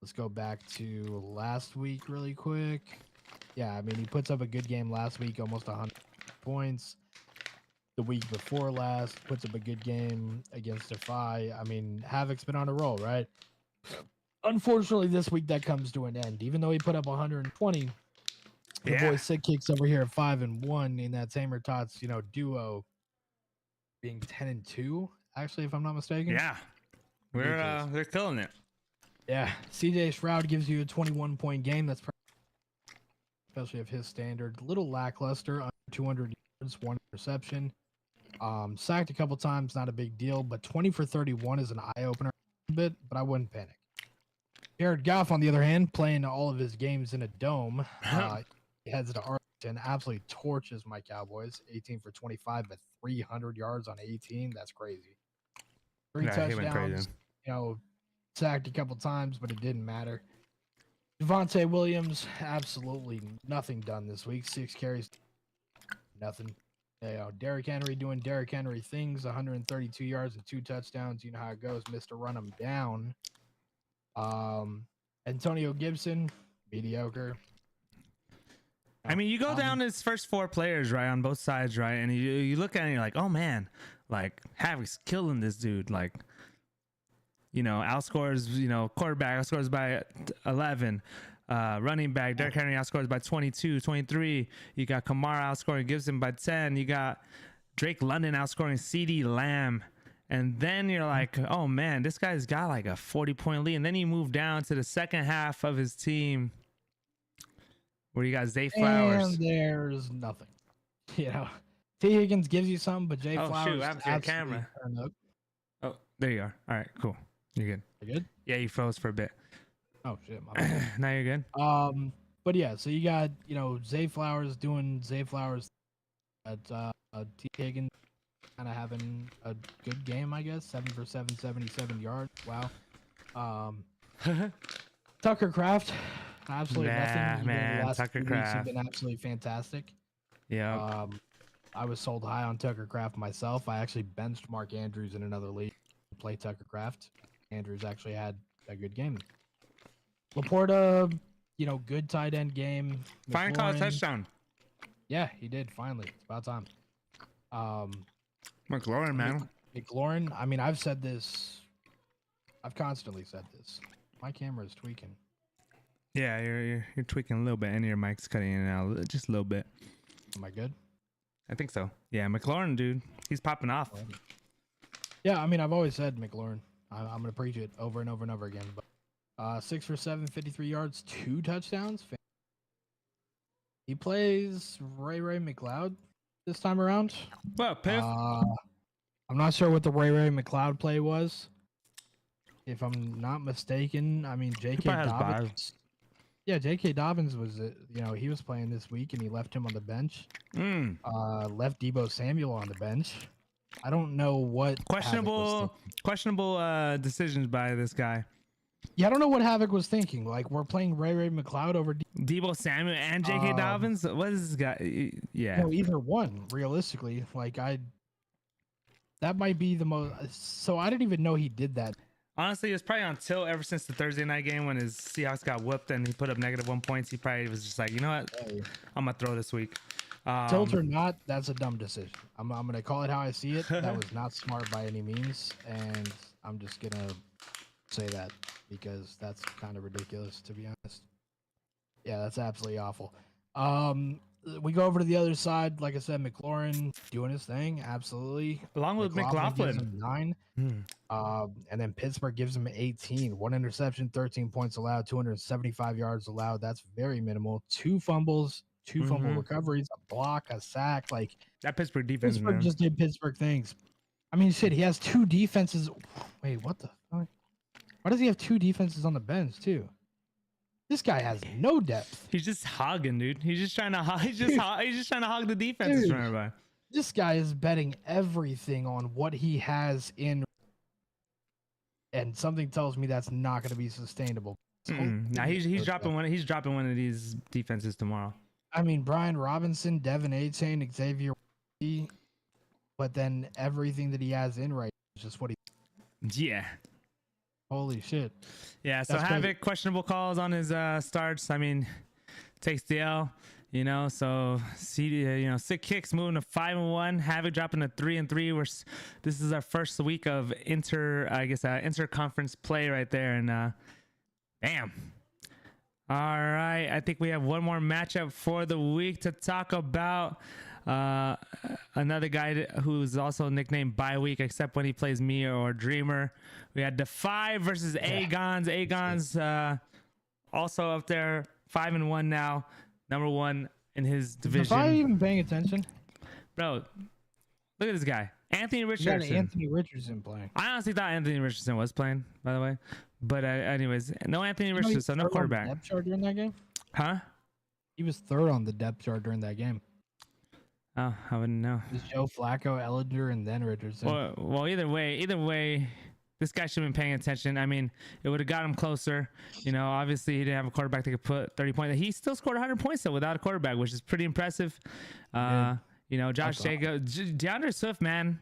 Speaker 2: Let's go back to last week really quick. Yeah, I mean he puts up a good game last week, almost 100 points. The week before last, puts up a good game against Defy. I mean, Havoc's been on a roll, right? Unfortunately, this week that comes to an end. Even though he put up 120, the boy Sick Kicks over here at 5-1 in that Tamer Tots, duo being 10-2. Actually, if I'm not mistaken.
Speaker 1: Yeah, they're killing it.
Speaker 2: Yeah, CJ Shroud gives you a 21-point game. That's especially of his standard. Little lackluster, under 200 yards, 1 interception. Sacked a couple times, not a big deal, but 20 for 31 is an eye opener a bit, but I wouldn't panic. Jared Goff, on the other hand, playing all of his games in a dome. He heads to Arlington, absolutely torches my Cowboys. 18 for 25, but 300 yards on 18. That's crazy. 3 touchdowns. Sacked a couple times, but it didn't matter. Devontae Williams, absolutely nothing done this week. 6 carries, nothing. Derrick Henry doing Derrick Henry things. 132 yards and 2 touchdowns. You know how it goes. Mr. Run him down. Antonio Gibson, mediocre.
Speaker 1: I mean, you go down his first 4 players, right, on both sides, right, and you look at it and you're like, oh man, like Havoc's killing this dude, like, outscores, quarterback outscores by 11, running back Derrick Henry outscores by 22, 23. You got Kamara outscoring Gibson by 10. You got Drake London outscoring CeeDee Lamb. And then you're like, oh man, this guy's got like a 40-point lead. And then you move down to the second half of his team where you got Zay Flowers.
Speaker 2: And there's nothing. T. Higgins gives you something, but Jay Flowers.
Speaker 1: Shoot, I have your camera. Oh, there you are. All right, cool. You're good.
Speaker 2: You good?
Speaker 1: Yeah, you froze for a bit.
Speaker 2: Oh shit, my bad.
Speaker 1: Now you're good.
Speaker 2: But yeah, so you got Zay Flowers doing Zay Flowers. At T. Higgins kind of having a good game, I guess. 7 for 7, 77 yards. Wow. Tucker Craft, absolutely nothing.
Speaker 1: Man,
Speaker 2: the last
Speaker 1: Tucker
Speaker 2: 2 weeks
Speaker 1: Craft
Speaker 2: have been absolutely fantastic.
Speaker 1: Yeah.
Speaker 2: I was sold high on Tucker Craft myself. I actually benched Mark Andrews in another league to play Tucker Craft. Andrews actually had a good game. Laporta, good tight end game.
Speaker 1: Finally caught a touchdown.
Speaker 2: Yeah, he did. Finally, it's about time.
Speaker 1: McLaurin, man.
Speaker 2: McLaurin. I mean, I've said this. I've constantly said this. My camera is tweaking.
Speaker 1: Yeah, you're tweaking a little bit, and your mic's cutting in and out just a little bit.
Speaker 2: Am I good?
Speaker 1: I think so. Yeah, McLaurin, dude, he's popping off.
Speaker 2: Yeah, I mean, I've always said McLaurin. I'm gonna preach it over and over and over again. But 6 for 7, 53 yards, 2 touchdowns. He plays Ray McLeod this time around.
Speaker 1: Well, Piff.
Speaker 2: I'm not sure what the Ray McLeod play was. If I'm not mistaken, I mean J.K. Dobbins. Yeah, J.K. Dobbins was, he was playing this week and he left him on the bench. Left Deebo Samuel on the bench. I don't know what
Speaker 1: questionable decisions by this guy.
Speaker 2: Yeah, I don't know what Havoc was thinking. Like, we're playing Ray McLeod over
Speaker 1: Deebo Samuel and J.K. Dobbins. What is this guy? Yeah,
Speaker 2: no, either one. Realistically, that might be the most. So I didn't even know he did that.
Speaker 1: Honestly, it was probably on tilt ever since the Thursday night game when his Seahawks got whooped and he put up -1 points. He probably was just like, you know what, I'm gonna throw this week.
Speaker 2: Tilt or not, that's a dumb decision. I'm gonna call it how I see it. That was not smart by any means, and I'm just gonna say that because that's kind of ridiculous, to be honest. Yeah, that's absolutely awful. We go over to the other side. Like I said, McLaurin doing his thing, absolutely.
Speaker 1: Along with
Speaker 2: Gives
Speaker 1: McLaughlin.
Speaker 2: him 9. And then Pittsburgh gives him 18. 1 interception, 13 points allowed, 275 yards allowed. That's very minimal. 2 fumbles, 2 fumble recoveries, a block, a sack. Like
Speaker 1: That Pittsburgh defense,
Speaker 2: Pittsburgh
Speaker 1: man.
Speaker 2: just did Pittsburgh things. I mean, shit, he has 2 defenses. Wait, what the fuck? Why does he have 2 defenses on the bench too? This guy has no depth.
Speaker 1: He's just hogging, dude. He's just trying to hog. He's just trying to hog the defense.
Speaker 2: This guy is betting everything on what he has in, and something tells me that's not going to be sustainable.
Speaker 1: Now he's dropping one. He's dropping one of these defenses tomorrow.
Speaker 2: I mean, Brian Robinson, Devin Achane, Xavier, but then everything that he has in right now is just what he.
Speaker 1: Yeah.
Speaker 2: Holy shit.
Speaker 1: Yeah. So Havoc questionable calls on his starts. I mean, takes the L. You know, so sick kicks moving to 5-1. Havoc dropping to 3-3. This is our first week of inter-conference play right there, and damn. All right, I think we have one more matchup for the week to talk about. Another guy who's also nicknamed Bye Week, except when he plays me or Dreamer. We had Defy versus Agons. Agons also up there, 5-1 now. Number 1 in his division.
Speaker 2: Defy even paying attention?
Speaker 1: Bro, look at this guy. Anthony Richardson.
Speaker 2: Anthony Richardson playing.
Speaker 1: I honestly thought Anthony Richardson was playing, by the way. But anyways, no Anthony Richardson, so no quarterback.
Speaker 2: Depth chart during that game?
Speaker 1: Huh?
Speaker 2: He was 3rd on the depth chart during that game.
Speaker 1: Oh, I wouldn't know.
Speaker 2: It was Joe Flacco, Ellinger, and then Richardson.
Speaker 1: Well, either way, this guy should have been paying attention. I mean, it would have got him closer. You know, obviously he didn't have a quarterback that could put 30 points. He still scored 100 points though without a quarterback, which is pretty impressive. You know, Josh Jacobs, DeAndre Swift, man,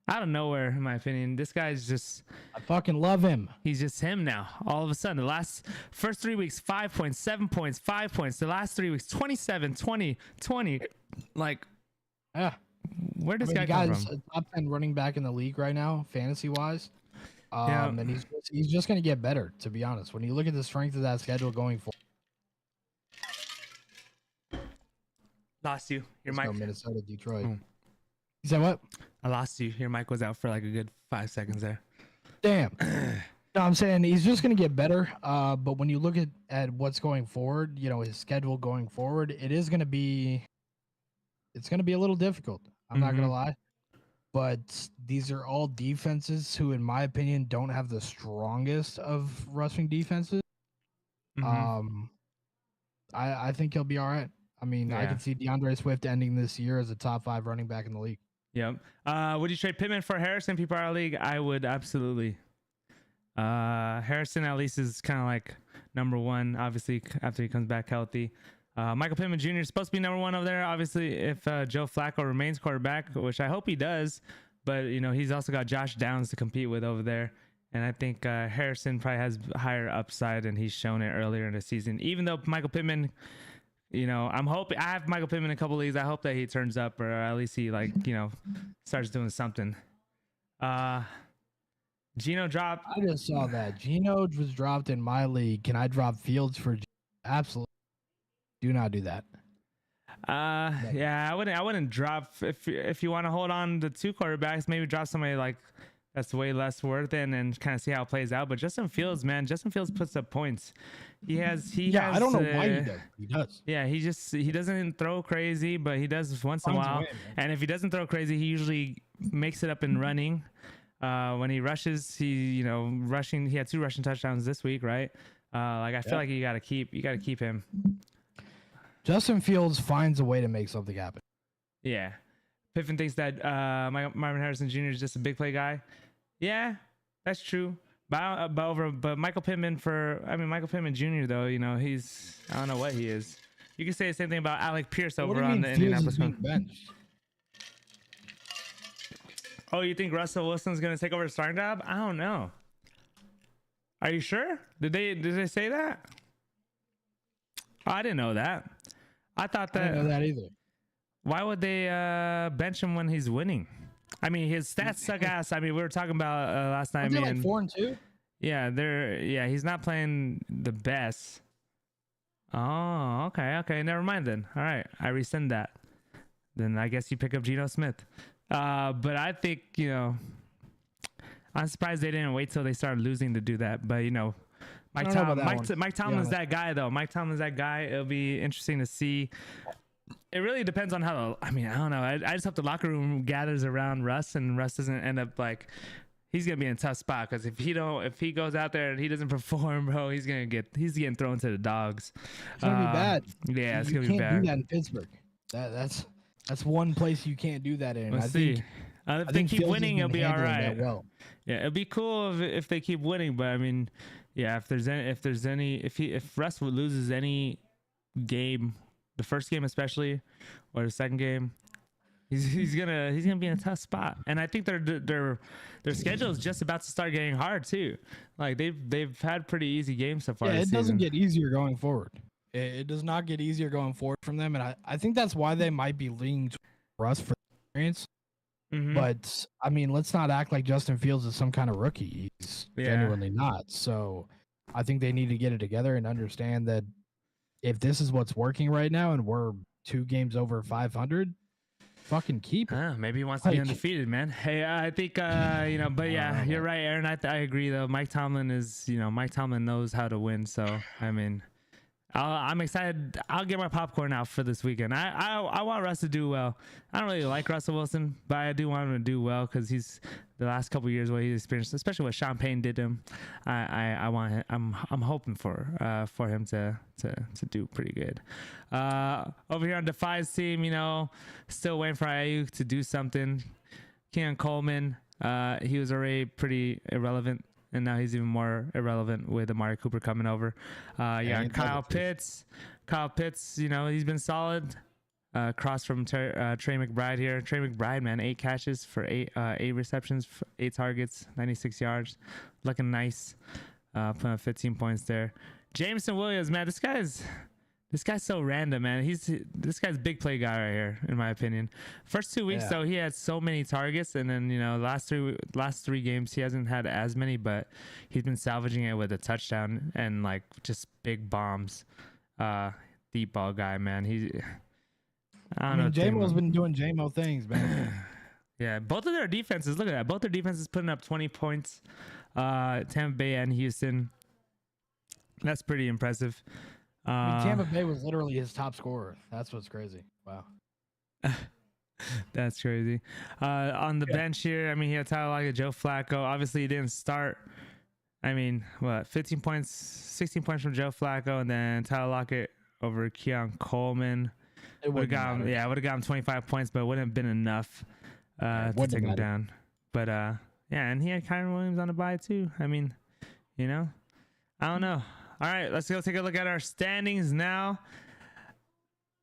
Speaker 1: out of nowhere, in my opinion. This guy's just,
Speaker 2: I fucking love him.
Speaker 1: He's just him now. All of a sudden, the first 3 weeks, 5 points, 7 points, 5 points. The last 3 weeks, 27, 20, 20. Like,
Speaker 2: yeah.
Speaker 1: Where does this guy come from?
Speaker 2: A top 10 running back in the league right now, fantasy wise. And he's just going to get better, to be honest. When you look at the strength of that schedule going forward.
Speaker 1: Lost you. Your mic.
Speaker 2: Minnesota, Detroit. You said what?
Speaker 1: I lost you. Your mic was out for like a good 5 seconds there.
Speaker 2: Damn. No, I'm saying he's just going to get better. But when you look at what's going forward, you know, his schedule going forward, it's going to be a little difficult. I'm not going to lie. But these are all defenses who, in my opinion, don't have the strongest of rushing defenses. I think he'll be all right. I mean, I can see DeAndre Swift ending this year as a top 5 running back in the league.
Speaker 1: Yep. Would you trade Pittman for Harrison, PPR league? I would absolutely. Harrison at least is kind of like number 1, obviously, after he comes back healthy. Michael Pittman Jr. is supposed to be number 1 over there. Obviously, if Joe Flacco remains quarterback, which I hope he does, but you know he's also got Josh Downs to compete with over there, and I think Harrison probably has higher upside, and he's shown it earlier in the season. Even though Michael Pittman, you know, I have Michael Pittman in a couple leagues. I hope that he turns up, or at least he starts doing something. Gino dropped.
Speaker 2: I just saw that Gino was dropped in my league. Can I drop Fields for? Absolutely. Do not do that.
Speaker 1: Yeah, I wouldn't drop if you want to hold on to 2 quarterbacks, maybe drop somebody like that's way less worth it and kind of see how it plays out. But Justin Fields, man, puts up points. He has.
Speaker 2: I don't know why he does. He does.
Speaker 1: Yeah, he doesn't throw crazy, but he does once in a while. And if he doesn't throw crazy, he usually makes it up in running. When he rushes, rushing. He had 2 rushing touchdowns this week, right? I feel like you gotta keep him.
Speaker 2: Justin Fields finds a way to make something happen.
Speaker 1: Yeah. Piffin thinks that Marvin Harrison Jr. is just a big play guy. Yeah, that's true. But Michael Pittman Michael Pittman Jr. though, you know, I don't know what he is. You can say the same thing about Alec Pierce over on the Indianapolis bench. Oh, you think Russell Wilson's gonna take over the starting job? I don't know. Are you sure? Did they say that? Oh, I didn't know that. I thought that.
Speaker 2: I didn't know that either.
Speaker 1: Why would they bench him when he's winning? I mean, his stats suck ass. I mean, we were talking about last night.
Speaker 2: Like 4-2.
Speaker 1: Yeah, he's not playing the best. Oh, okay. Never mind then. All right, I rescind that. Then I guess you pick up Geno Smith. But I think, I'm surprised they didn't wait till they started losing to do that. But
Speaker 2: I don't know about that one,
Speaker 1: Mike
Speaker 2: to be
Speaker 1: Tomlin's
Speaker 2: honest.
Speaker 1: that guy though. Mike Tomlin's that guy. It'll be interesting to see. It really depends on how. I don't know. I just hope the locker room gathers around Russ, and Russ doesn't end up like. He's gonna be in a tough spot because if he goes out there and he doesn't perform, bro, he's getting thrown to the dogs.
Speaker 2: It's gonna be bad.
Speaker 1: Yeah, it's
Speaker 2: You
Speaker 1: gonna be
Speaker 2: can't
Speaker 1: bad.
Speaker 2: do that in Pittsburgh. That's one place you can't do that in.
Speaker 1: Let's
Speaker 2: I
Speaker 1: see.
Speaker 2: think
Speaker 1: If
Speaker 2: I
Speaker 1: they
Speaker 2: think
Speaker 1: keep
Speaker 2: Fields has
Speaker 1: winning,
Speaker 2: been
Speaker 1: it'll be all
Speaker 2: handling
Speaker 1: right.
Speaker 2: that well.
Speaker 1: Yeah, it'd be cool if they keep winning. But I mean, yeah, if Russ loses any game, the first game especially, or the second game, he's gonna be in a tough spot. And I think their schedule is just about to start getting hard too. Like they've had pretty easy games so far.
Speaker 2: Yeah,
Speaker 1: this
Speaker 2: it doesn't
Speaker 1: season.
Speaker 2: get easier going forward. It does not get easier going forward from them, and I think that's why they might be leaning to Russ for experience.
Speaker 1: Mhm.
Speaker 2: But I mean, let's not act like Justin Fields is some kind of rookie. He's
Speaker 1: Yeah.
Speaker 2: genuinely not. So I think they need to get it together and understand that if this is what's working right now and we're 2 games over 500, fucking keep it.
Speaker 1: Maybe he wants to be
Speaker 2: Like-
Speaker 1: undefeated, man. Hey, I think but yeah, you're right, Aaron. I agree though. Mike Tomlin knows how to win. So I mean, I'm excited. I'll get my popcorn out for this weekend. I want Russ to do well. I don't really like Russell Wilson, but I do want him to do well because he's the last couple of years what he's experienced, especially what Sean Payne did to him. I want him, I'm hoping for him to do pretty good. Over here on Defy's team, still waiting for Ayuk to do something. Keon Coleman, he was already pretty irrelevant. And now he's even more irrelevant with Amari Cooper coming over. Kyle Pitts. Kyle Pitts, he's been solid. Cross from Trey McBride here. Trey McBride, man, 8 catches for 8 receptions, 8 targets, 96 yards. Looking nice. Putting up 15 points there. Jameson Williams, man, this guy's so random, man. This guy's big play guy right here, in my opinion. First 2 weeks though, he had so many targets, and then last three games he hasn't had as many, but he's been salvaging it with a touchdown and like just big bombs. Deep ball guy, man. I don't know.
Speaker 2: J-Mo's been doing J-Mo things, man.
Speaker 1: Yeah, both of their defenses. Look at that. Both their defenses putting up 20 points. Tampa Bay and Houston. That's pretty impressive.
Speaker 2: Tampa Bay was literally his top scorer. That's what's crazy. Wow.
Speaker 1: That's crazy. On the bench here, he had Tyler Lockett, Joe Flacco. Obviously, he didn't start. 15 points, 16 points from Joe Flacco, and then Tyler Lockett over Keon Coleman. Would have got him 25 points, but it wouldn't have been enough to take him down. But and he had Kyron Williams on the bye too. I don't know. All right, let's go take a look at our standings now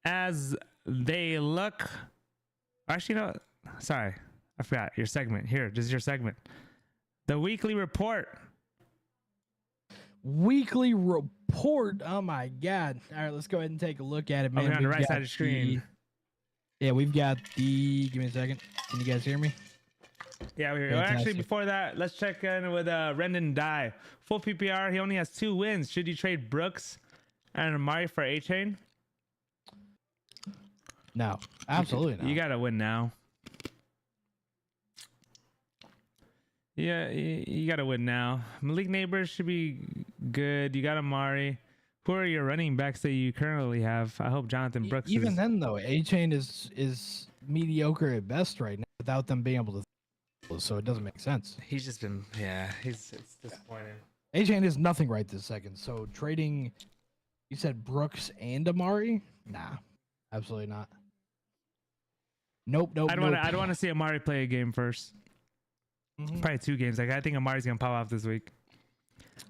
Speaker 1: as they look. Actually, no, sorry, I forgot your segment. Here, this is your segment. The weekly report.
Speaker 2: Weekly report. Oh my God. All right, let's go ahead and take a look at it, man.
Speaker 1: On the right side of the screen.
Speaker 2: We've got the. Give me a second. Can you guys hear me?
Speaker 1: Yeah, we're here. Actually, before that, let's check in with Rendon Dye. Full PPR. He only has 2 wins. Should you trade Brooks and Amari for A-Chain?
Speaker 2: No, absolutely not.
Speaker 1: You got to win now. Yeah, you got to win now. Malik Neighbors should be good. You got Amari. Who are your running backs that you currently have? I hope Jonathan Brooks
Speaker 2: Even then, though, A-Chain is mediocre at best right now without them being able to. So it doesn't make sense.
Speaker 1: He's just been, it's disappointing.
Speaker 2: A-Chain is nothing right this second. So trading, you said Brooks and Amari? Nah, absolutely not. Nope.
Speaker 1: I'd want to see Amari play a game first.
Speaker 2: Mm-hmm.
Speaker 1: Probably 2 games. I think Amari's gonna pop off this week.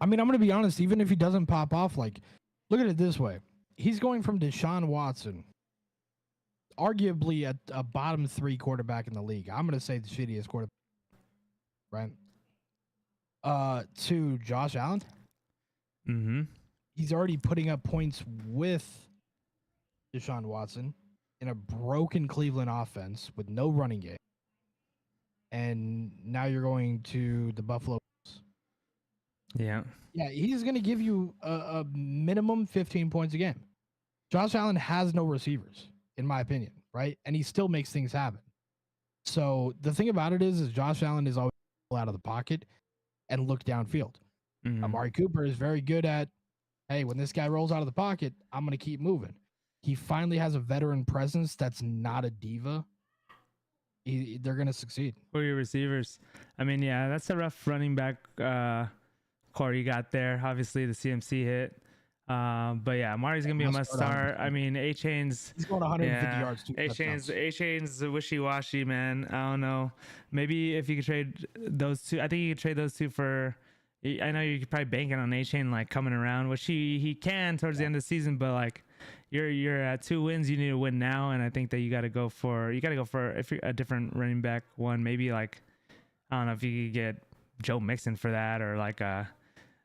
Speaker 2: I'm gonna be honest. Even if he doesn't pop off, look at it this way: he's going from Deshaun Watson, arguably a bottom 3 quarterback in the league. I'm gonna say the shittiest quarterback, right? To Josh Allen.
Speaker 1: Mm-hmm.
Speaker 2: He's already putting up points with Deshaun Watson in a broken Cleveland offense with no running game. And now you're going to the Buffalo Bills
Speaker 1: Yeah.
Speaker 2: Yeah, he's going to give you a minimum 15 points a game. Josh Allen has no receivers, in my opinion, right? And he still makes things happen. So the thing about it is Josh Allen is always out of the pocket and look downfield. Amari Cooper is very good at, hey, when this guy rolls out of the pocket, I'm going to keep moving. He finally has a veteran presence that's not a diva. They're going to succeed.
Speaker 1: Who are your receivers? I mean, yeah, that's a rough running back core you got there. Obviously, the CMC hit. But yeah, Amari's gonna be a must start. I mean, A-Chain's
Speaker 2: he's going 150 yards.
Speaker 1: A-Chain's wishy-washy, man. I don't know. Maybe if you could trade those two, I think you could trade those two for. I know you could probably bank it on A-Chain like coming around, which he can towards the end of the season. But like, you're at 2 wins, you need to win now, and I think that you got to go for if you're a different running back one. Maybe like, I don't know if you could get Joe Mixon for that, or like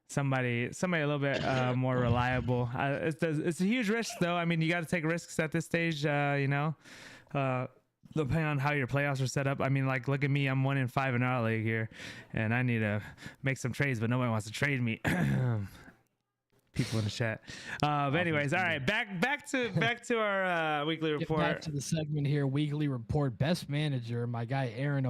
Speaker 1: somebody a little bit more reliable. It's a huge risk though. I mean, you got to take risks at this stage, you know, depending on how your playoffs are set up. I mean, like, look at me, I'm 1-5 in our league here, and I need to make some trades, but nobody wants to trade me. People in the chat. But anyways, all right, back to our weekly report.
Speaker 2: Back to the segment here, weekly report. Best manager, my guy Aaron.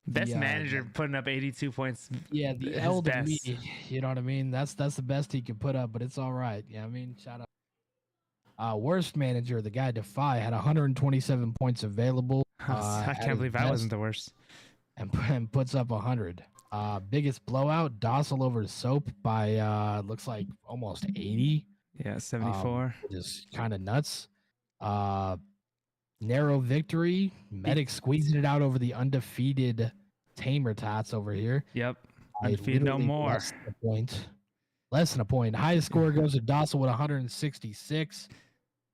Speaker 1: Best manager putting up 82 points.
Speaker 2: Yeah, the L to me. You know what I mean? That's the best he could put up, but it's all right. Yeah, I mean, shout out. Worst manager, the guy Defy had 127 points available.
Speaker 1: I can't believe I wasn't the worst.
Speaker 2: And puts up 100. Biggest blowout, Dossel over Soap by looks like almost 80.
Speaker 1: Yeah, 74.
Speaker 2: Which is kind of nuts. Narrow victory. Medic squeezing it out over the undefeated Tamer Tots over here.
Speaker 1: Yep. Undefeated no more.
Speaker 2: Less than a point. Highest score goes to Dossel with 166.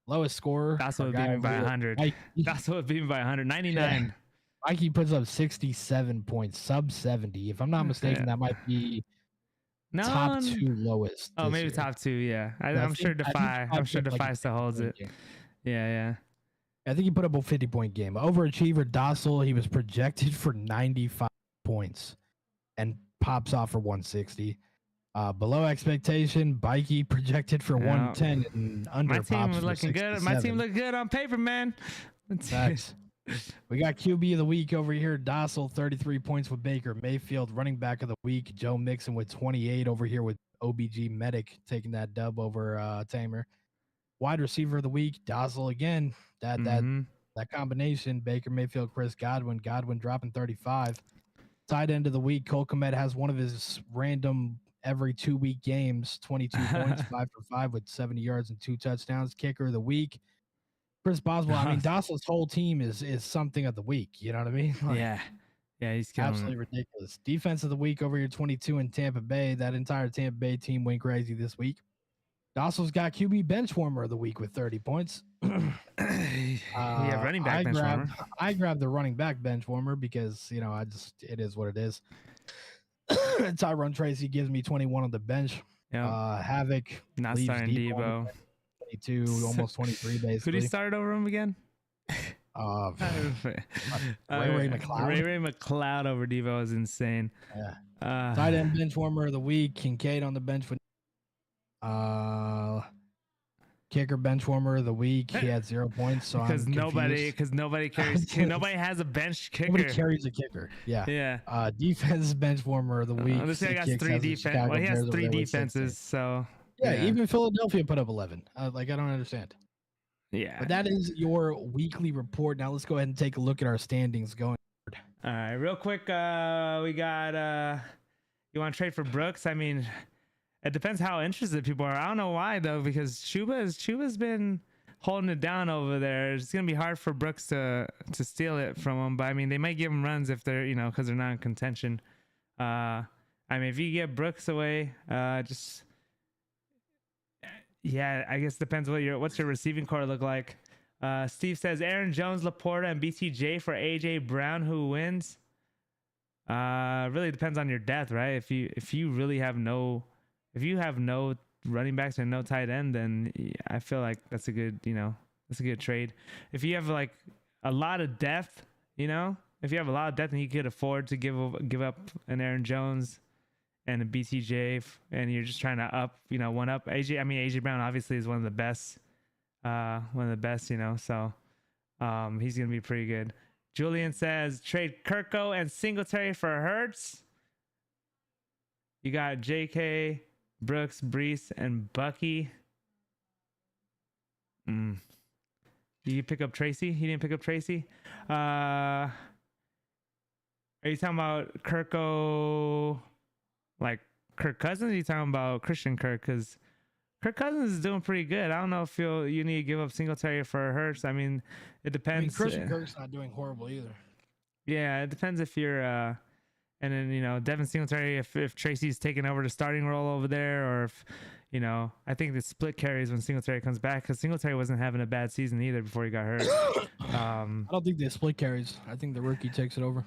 Speaker 2: Lowest score.
Speaker 1: Dossel would beat me by 100. Dossel would beat me by 199. Yeah.
Speaker 2: Mikey puts up 67 points, sub 70. If I'm not mistaken, that might be top 2 lowest.
Speaker 1: Oh, maybe year. Top 2. Yeah, I'm sure Defy. I'm sure Defy still holds it. Yeah.
Speaker 2: I think he put up a 50-point game. Overachiever Dossel, he was projected for 95 points and pops off for 160. Below expectation, Bikey projected for 110 and under.
Speaker 1: My team was looking good. My team looked good on paper, man.
Speaker 2: Nice. We got QB of the week over here. Dossel, 33 points with Baker Mayfield. Running back of the week, Joe Mixon with 28 over here with OBG Medic taking that dub over Tamer. Wide receiver of the week, Dossel again. That combination, Baker Mayfield, Chris Godwin dropping 35. Tight end of the week, Cole Kmet has one of his random every 2-week games, 22 points, 5 for 5 with 70 yards and 2 touchdowns. Kicker of the week, Chris Boswell. I mean, Dossel's whole team is something of the week. You know what I mean? Like,
Speaker 1: yeah, he's
Speaker 2: absolutely ridiculous. Defense of the week over here, 22 in Tampa Bay. That entire Tampa Bay team went crazy this week. Dossel's got QB bench warmer of the week with 30 points.
Speaker 1: Running back bench warmer.
Speaker 2: I grabbed the running back bench warmer because, you know, it is what it is. Tyrone Tracy gives me 21 on the bench.
Speaker 1: Yep.
Speaker 2: Havoc.
Speaker 1: Not starting Debo.
Speaker 2: 22, almost 23 basically.
Speaker 1: Who did he start over him again?
Speaker 2: Ray McLeod.
Speaker 1: Ray McLeod over Devo is insane.
Speaker 2: Yeah. Tight end bench warmer of the week. Kincaid on the bench with kicker bench warmer of the week. He had 0 points. So
Speaker 1: because nobody carries. Nobody has a bench kicker.
Speaker 2: Nobody carries a kicker. Yeah.
Speaker 1: Yeah.
Speaker 2: Defense bench warmer of the week.
Speaker 1: This guy got 3 defense. Well, he has 3 defenses. So
Speaker 2: yeah, even Philadelphia put up 11. I don't understand.
Speaker 1: Yeah.
Speaker 2: But that is your weekly report. Now let's go ahead and take a look at our standings going forward.
Speaker 1: All right, real quick. We got. You want to trade for Brooks? I mean, it depends how interested people are. I don't know why though, because Chuba's been holding it down over there. It's gonna be hard for Brooks to steal it from him. But I mean, they might give him runs if they're because they're not in contention. I mean, if you get Brooks away, yeah, I guess it depends what's your receiving core look like. Steve says Aaron Jones, Laporta, and BTJ for AJ Brown. Who wins? Really depends on your depth, right? If you have no running backs and no tight end, then I feel like that's a good trade. If you have like a lot of depth, if you have a lot of depth and you could afford to give up an Aaron Jones and a BTJ, and you're just trying to up, one up AJ. I mean, AJ Brown obviously is one of the best, so he's gonna be pretty good. Julian says trade Kirko and Singletary for Hurts. You got JK, Brooks, Brees, and Bucky. Did you pick up Tracy? He didn't pick up Tracy. Are you talking about Kirko, like Kirk Cousins? Or are you talking about Christian Kirk? Because Kirk Cousins is doing pretty good. I don't know if you need to give up Singletary for Hurts. I mean, it depends.
Speaker 2: Christian Kirk's not doing horrible either.
Speaker 1: Yeah, it depends if you're and then Devin Singletary, if Tracy's taking over the starting role over there, or if I think the split carries when Singletary comes back, because Singletary wasn't having a bad season either before he got hurt.
Speaker 2: I don't think they split carries. I think the rookie takes it over.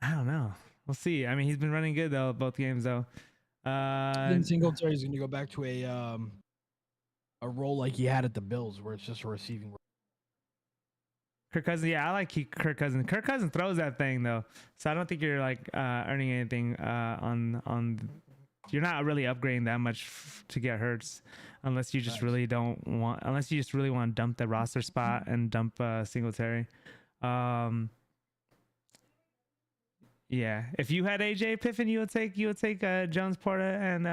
Speaker 1: I don't know. We'll see. I mean, he's been running good though both games though.
Speaker 2: I think Singletary's going to go back to a role like he had at the Bills, where it's just a receiving role.
Speaker 1: Kirk Cousins, yeah, I like Kirk Cousins. Kirk Cousins throws that thing though, so I don't think you're like earning anything on. You're not really upgrading that much to get Hurts, unless you just really don't want. Unless you just really want to dump the roster spot and dump Singletary. Yeah, if you had AJ Piffin, you would take Jones, Porter, and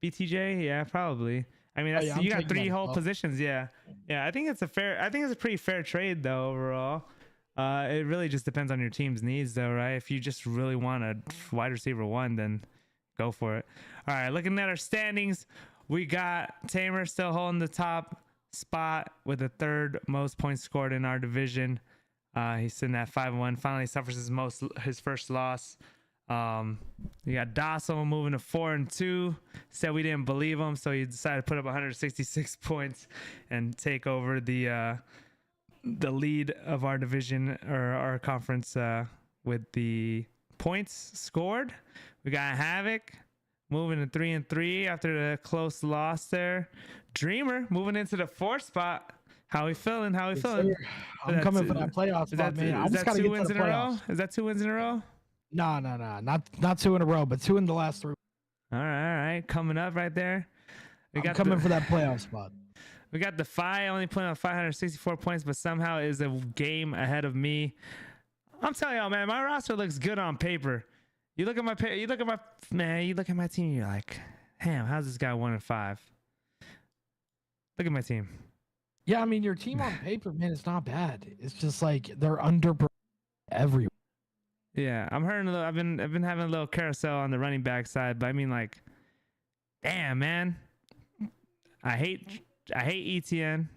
Speaker 1: BTJ. Yeah, probably. I mean, that's, you got 3 whole positions. Yeah. I think it's a pretty fair trade though overall. It really just depends on your team's needs though, right? If you just really want a wide receiver 1, then go for it. All right, looking at our standings, we got Tamer still holding the top spot with the 3rd most points scored in our division. He's sitting at 5-1. Finally suffers his first loss. You got Dossel moving to 4-2. Said we didn't believe him, so he decided to put up 166 points and take over the lead of our division or our conference with the points scored. We got Havoc moving to 3-3 after the close loss there. Dreamer moving into the 4th spot. How we feeling? I'm
Speaker 2: coming for that playoff spot, man. I just gotta get to the playoffs.
Speaker 1: Is that 2 wins in a row?
Speaker 2: No. Not 2 in a row, but 2 in the last 3.
Speaker 1: All right. Coming up right there.
Speaker 2: I'm coming for that playoff spot.
Speaker 1: We got the Fi only playing on 564 points, but somehow is a game ahead of me. I'm telling y'all, man, my roster looks good on paper. You look at my team, you're like, damn, how's this guy 1-5? Look at my team.
Speaker 2: Yeah, I mean, your team on paper, man, it's not bad. It's just like they're under everywhere.
Speaker 1: Yeah, I'm hurting a little. I've been having a little carousel on the running back side, but I mean, like, damn, man, I hate ETN.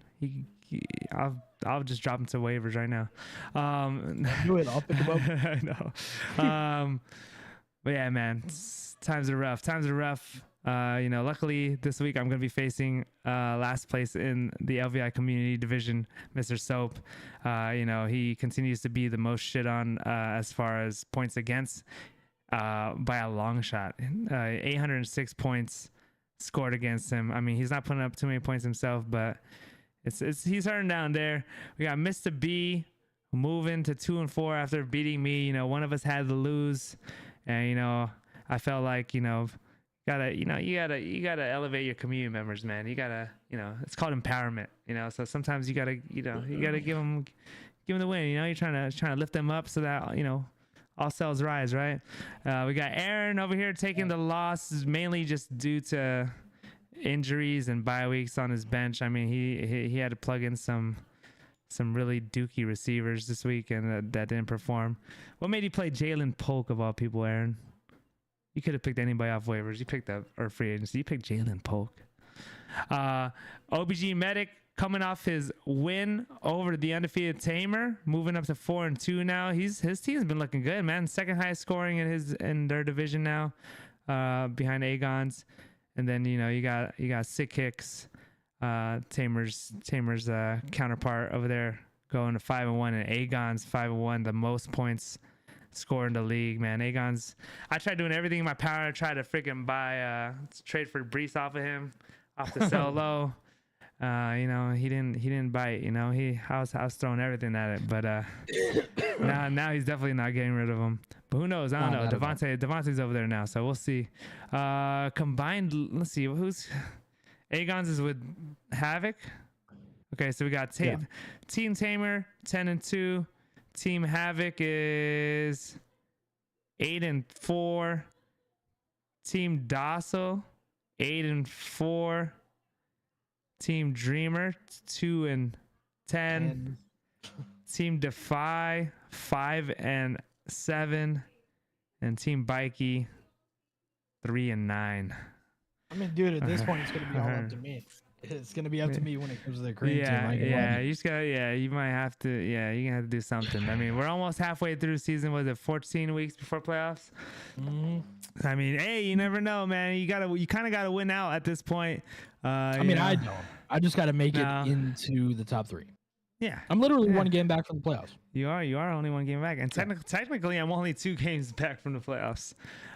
Speaker 1: I'll just drop him to waivers right now.
Speaker 2: Do it. I'll pick him up.
Speaker 1: I know. But yeah, man, times are rough. Luckily this week I'm going to be facing last place in the LVI community division, Mr. Soap. He continues to be the most shit on as far as points against by a long shot. 806 points scored against him. I mean, he's not putting up too many points himself, but he's hurting down there. We got Mr. B moving to 2-4 after beating me. One of us had to lose, and I felt like you gotta elevate your community members, man. You gotta, it's called empowerment, so sometimes you gotta give them the win. You're trying to lift them up so that all cells rise, right? We got Aaron over here taking the loss mainly just due to injuries and bye weeks on his bench. I mean, he had to plug in some really dookie receivers this week, and that didn't perform. What made you play Jalen Polk of all people, Aaron? You could have picked anybody off waivers. You picked or free agency. You picked Jalen Polk. OBG Medic coming off his win over the undefeated Tamer, moving up to 4-2 now. His team's been looking good, man. Second highest scoring in their division now, behind Agon's. And then you got Sick Hicks, Tamer's counterpart over there, going to 5-1, and Agon's 5-1, the most points scored in the league, man. Agon's, I tried doing everything in my power to try to freaking buy trade for Brees off of him, off the sell low. He didn't bite. I was throwing everything at it, but now he's definitely not getting rid of him. But who knows? I don't know.
Speaker 2: Not at all.
Speaker 1: Devontae's over there now, so we'll see. Combined, let's see. Who's Aegon's is with Havoc. Okay, so we got Team Tamer 10-2. Team Havoc is 8-4. Team Docile 8-4. Team Dreamer 2-10. Team Defy 5-7. And Team Bikey 3-9.
Speaker 2: I mean, dude, at this point, it's gonna be all up to me. It's gonna be up to me when it comes to the Korean team.
Speaker 1: You just gotta, you might have to, you're gonna have to do something. I mean, we're almost halfway through the season. Was it 14 weeks before playoffs?
Speaker 2: Mm-hmm.
Speaker 1: I mean, hey, you never know, man. You kind of gotta win out at this point.
Speaker 2: I mean, I don't. I just gotta make it into the top 3.
Speaker 1: Yeah,
Speaker 2: I'm literally one game back from the playoffs.
Speaker 1: You are only one game back, and technically, I'm only 2 games back from the playoffs.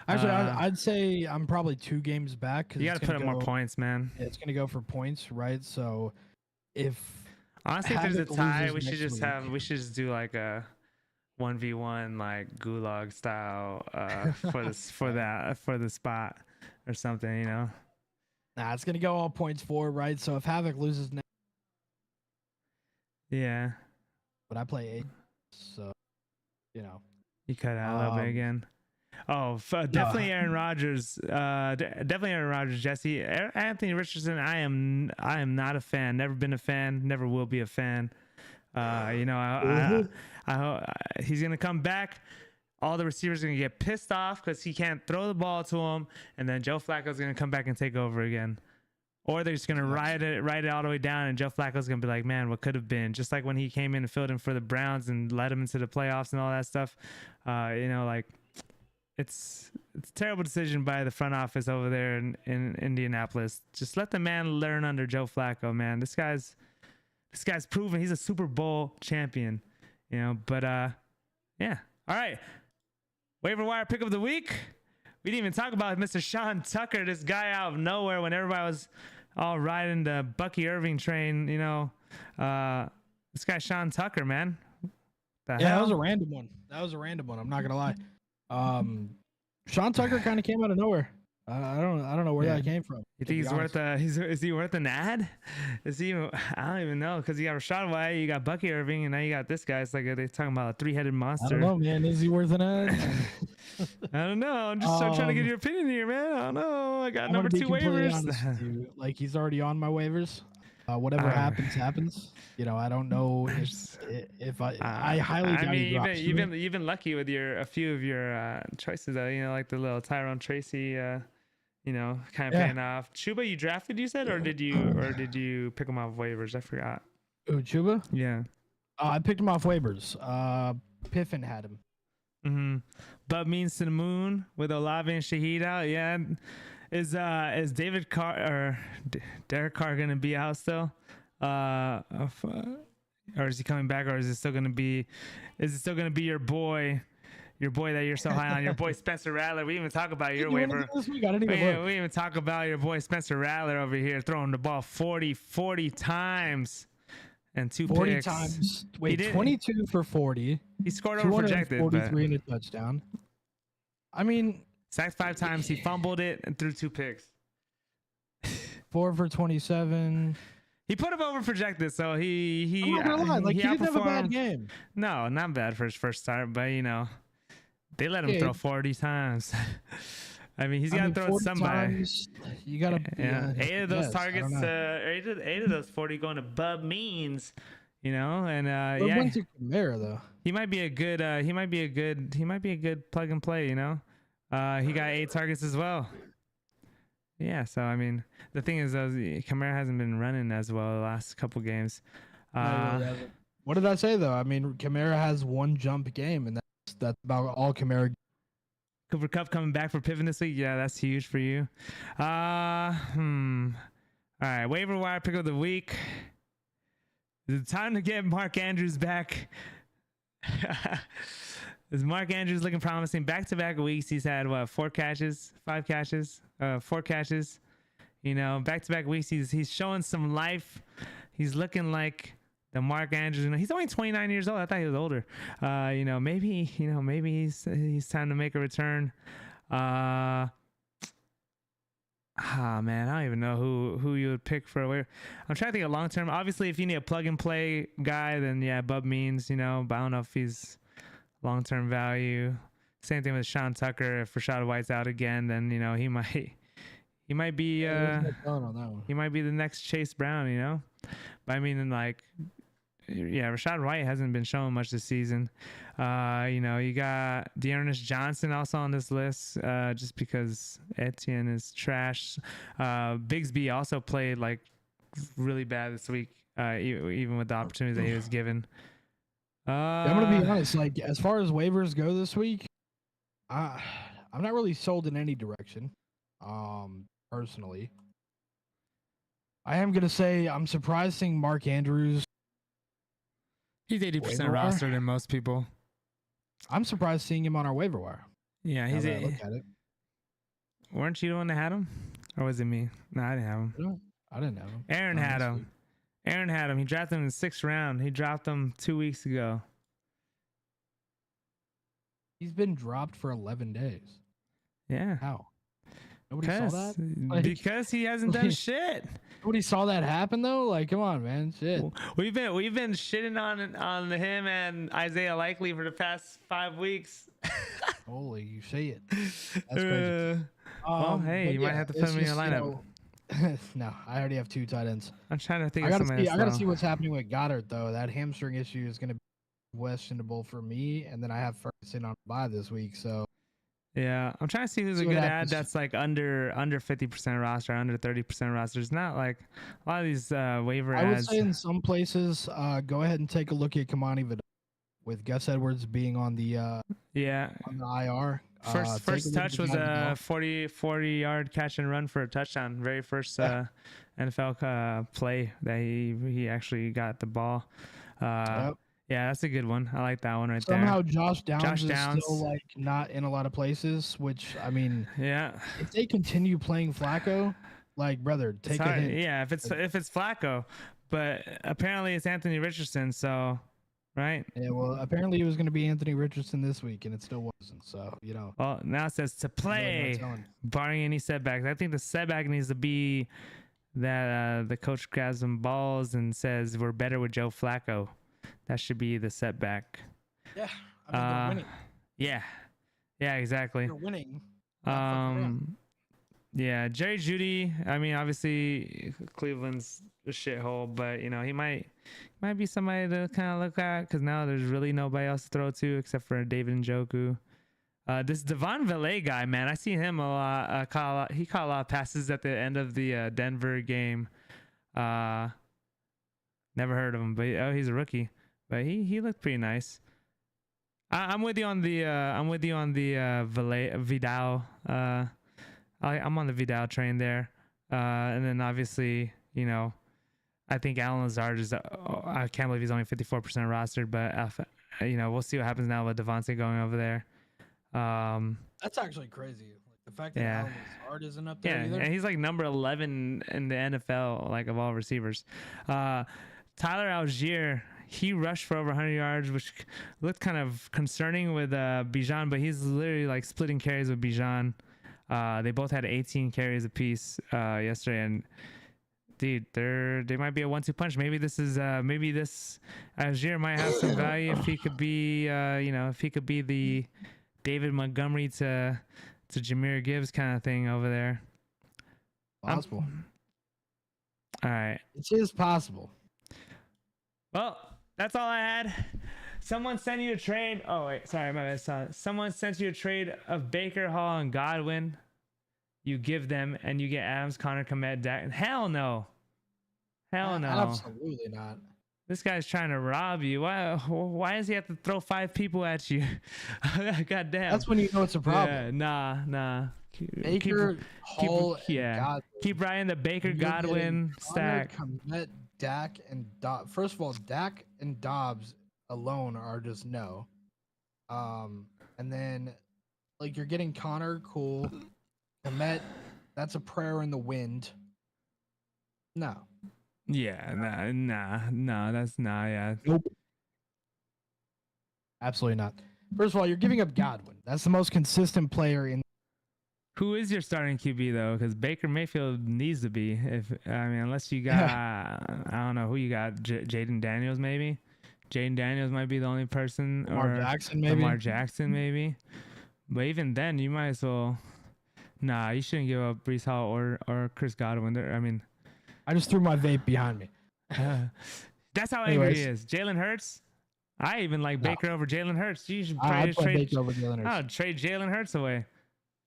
Speaker 2: Actually, I'd say I'm probably 2 games back. Cause
Speaker 1: you got to put up more points, man.
Speaker 2: Yeah, it's gonna go for points, right? So,
Speaker 1: honestly, if there's a tie, we should just do like a 1v1 like gulag style for the spot or something, you know.
Speaker 2: Nah, it's gonna go all points forward, right? So if Havoc loses next.
Speaker 1: Yeah.
Speaker 2: But I play 8, so, you know.
Speaker 1: You cut out a little bit again. Oh, definitely Aaron Rodgers. Definitely Aaron Rodgers, Jesse. Anthony Richardson, I am not a fan. Never been a fan. Never will be a fan. You know, he's going to come back. All the receivers are going to get pissed off because he can't throw the ball to him. And then Joe Flacco's going to come back and take over again. Or they're just going to ride it all the way down, and Joe Flacco's going to be like, man, what could have been? Just like when he came in and filled in for the Browns and led them into the playoffs and all that stuff. You know, like, it's a terrible decision by the front office over there in Indianapolis. Just let the man learn under Joe Flacco, man. This guy's proven he's a Super Bowl champion, you know. But, yeah. All right. Waiver wire pick of the week. We didn't even talk about Mr. Sean Tucker, this guy out of nowhere when everybody was all riding the Bucky Irving train, you know. This guy Sean Tucker, man.
Speaker 2: That was a random one. I'm not gonna lie. Sean Tucker kind of came out of nowhere. I don't know where that came from.
Speaker 1: You think he's worth is he worth an ad? Is he? I don't even know, because you got Rashad White, you got Bucky Irving, and now you got this guy. It's like they're talking about a 3-headed monster.
Speaker 2: I don't know, man. Is he worth an ad?
Speaker 1: I don't know. I'm just trying to get your opinion here, man. I don't know. I got number 2 waivers.
Speaker 2: Like, he's already on my waivers. Whatever happens. You know, I don't know if I highly doubt he drops.
Speaker 1: You've been lucky with a few of your choices, though. You know, like the little Tyrone Tracy. You know, kind of paying off. Chuba, you drafted, you said, or did you pick him off waivers? I forgot.
Speaker 2: Oh, Chuba?
Speaker 1: Yeah.
Speaker 2: I picked him off waivers. Piffin had him.
Speaker 1: Mm-hmm. Bub means to the moon with Olave and Shaheed out. Yeah. Is David Carr or Derek Carr gonna be out still? Or is he coming back? Or is it still gonna be your boy? Your boy that you're so high on, your boy Spencer Rattler. We even talk about your waiver. We even talk about your boy Spencer Rattler over here throwing the ball 40 times and 2 picks.
Speaker 2: 40 times. Wait, 22 for 40.
Speaker 1: He scored over projected.
Speaker 2: 43 and a touchdown. I mean,
Speaker 1: sacked 5 times. He fumbled it and threw 2 picks.
Speaker 2: 4 for 27.
Speaker 1: He put him over projected, so he.
Speaker 2: I'm not gonna lie, like, he didn't have a bad game.
Speaker 1: No, not bad for his first start, but you know. They let him throw 40 times. I mean, he's got to throw at somebody.
Speaker 2: You got to.
Speaker 1: 8 of those targets, 8 of those 40 going to Bub Means, you know, and
Speaker 2: went to Kamara, though.
Speaker 1: He might be a good. He might be a good plug and play. You know, he got 8 targets as well. Yeah, so I mean, the thing is, Kamara hasn't been running as well the last couple games.
Speaker 2: What did I say though? I mean, Kamara has 1 jump game, and that's about all Kamara.
Speaker 1: Cooper Kupp coming back for Piven this week. Yeah, that's huge for you. All right, waiver wire pick of the week. Is it time to get Mark Andrews back? Is Mark Andrews looking promising? Back-to-back weeks, he's had 4 catches, 5 catches, 4 catches. You know, back-to-back weeks, he's showing some life. He's looking like the Mark Andrews. He's only 29 years old. I thought he was older. Maybe he's time to make a return. Man, I don't even know who you would pick for a waiver. I'm trying to think of long term. Obviously, if you need a plug and play guy, then yeah, Bub Means, but I don't know if he's long term value. Same thing with Sean Tucker. If Rashad White's out again, then he might be he might be the next Chase Brown, But I mean, Rashad White hasn't been showing much this season. You got Dearness Johnson also on this list, just because Etienne is trash. Bigsby also played like really bad this week, even with the opportunities that he was given.
Speaker 2: I'm gonna be honest. Like, as far as waivers go this week, I'm not really sold in any direction. Personally, I am gonna say I'm surprised seeing Mark Andrews.
Speaker 1: He's 80% roster than most people.
Speaker 2: I'm surprised seeing him on our waiver wire.
Speaker 1: Yeah,
Speaker 2: look at it.
Speaker 1: Weren't you the one that had him, or was it me? No, I didn't have him.
Speaker 2: I didn't have him.
Speaker 1: Aaron had him. Aaron had him. He drafted him in the 6th round. He dropped him 2 weeks ago.
Speaker 2: He's been dropped for 11 days.
Speaker 1: Yeah.
Speaker 2: How? Nobody saw that?
Speaker 1: Because he hasn't done shit.
Speaker 2: Nobody saw that happen though. Like, come on, man, shit.
Speaker 1: We've been shitting on him and Isaiah Likely for the past 5 weeks.
Speaker 2: Holy, you say it. That's crazy.
Speaker 1: Well, hey, you might have to put him in your lineup.
Speaker 2: No, I already have 2 tight ends.
Speaker 1: I'm trying to think. I
Speaker 2: gotta see what's happening with Goddard though. That hamstring issue is gonna be questionable for me, and then I have Ferguson on bye this week, so.
Speaker 1: Yeah, I'm trying to see who's a good ad that's like under 50% roster, under 30% roster. It's not like a lot of these waiver ads.
Speaker 2: I would say in some places, go ahead and take a look at Kamani Vidal with Gus Edwards being on the on the IR.
Speaker 1: First touch was a 40-yard catch and run for a touchdown. Very first NFL play that he actually got the ball. Yep. Yeah, that's a good one. I like that one right there.
Speaker 2: Somehow Josh Downs is still like not in a lot of places, which I mean, if they continue playing Flacco, like brother, take a hit.
Speaker 1: Yeah, if it's Flacco, but apparently it's Anthony Richardson, so right?
Speaker 2: Yeah, well, apparently it was going to be Anthony Richardson this week, and it still wasn't. So
Speaker 1: Well, now it says to play, barring any setbacks. I think the setback needs to be that the coach grabs some balls and says we're better with Joe Flacco. That should be the setback.
Speaker 2: Yeah, I mean, they're winning.
Speaker 1: Yeah, exactly.
Speaker 2: They're winning.
Speaker 1: Yeah, Jerry Jeudy. I mean, obviously Cleveland's a shithole, but he might be somebody to kind of look at because now there's really nobody else to throw to except for David Njoku. This Devon Valet guy, man, I see him a lot. He caught a lot of passes at the end of the Denver game. Never heard of him, but he's a rookie. But he looked pretty nice. I'm with you on the Vidal. I'm on the Vidal train there. And then obviously, I think Alan Lazard is. I can't believe he's only 54% rostered, but we'll see what happens now with Devontae going over there.
Speaker 2: That's actually crazy. Like the fact that Alan Lazard isn't up there either.
Speaker 1: And he's like number 11 in the NFL, like of all receivers. Tyler Algier, he rushed for over 100 yards, which looked kind of concerning with Bijan, but he's literally like splitting carries with Bijan. They both had 18 carries apiece yesterday, and dude, they might be a 1-2 punch. Maybe this Algier might have some value if he could be, if he could be the David Montgomery to Jahmyr Gibbs kind of thing over there.
Speaker 2: Possible.
Speaker 1: All right.
Speaker 2: It is possible.
Speaker 1: Well, that's all I had. Someone sent you a trade. Oh, wait. Sorry, my bad. Someone sent you a trade of Baker, Hall, and Godwin. You give them, and you get Adams, Connor, Komet, Dak. Hell no. Hell no.
Speaker 2: Absolutely not.
Speaker 1: This guy's trying to rob you. Why does he have to throw 5 people at you? God damn.
Speaker 2: That's when you know it's a problem.
Speaker 1: Yeah, nah.
Speaker 2: Baker, Hall, and Godwin.
Speaker 1: Keep riding the Baker, Godwin stack.
Speaker 2: Komet, Dak, and Dobbs. First of all, Dak and Dobbs alone are just no. And then like you're getting Connor, cool. Komet, that's a prayer in the wind. No.
Speaker 1: Yeah, nah, that's nah, yeah.
Speaker 2: Nope. Absolutely not. First of all, you're giving up Godwin. That's the most consistent player in.
Speaker 1: Who is your starting QB though? Because Baker Mayfield needs to be. If I mean, unless you got, I don't know who you got. Jaden Daniels maybe. Jaden Daniels might be the only person,
Speaker 2: Lamar
Speaker 1: or
Speaker 2: Jackson, maybe.
Speaker 1: Lamar Jackson maybe. But even then, you might as well. Nah, you shouldn't give up Brees Hall or Chris Godwin. I mean,
Speaker 2: I just threw my vape behind me.
Speaker 1: that's how angry he
Speaker 2: Anyways.
Speaker 1: is. Jalen Hurts. I even like
Speaker 2: No.
Speaker 1: Baker over Jalen Hurts. You should
Speaker 2: I'd put
Speaker 1: trade.
Speaker 2: Baker over Jalen Hurts.
Speaker 1: I'll trade Jalen Hurts away.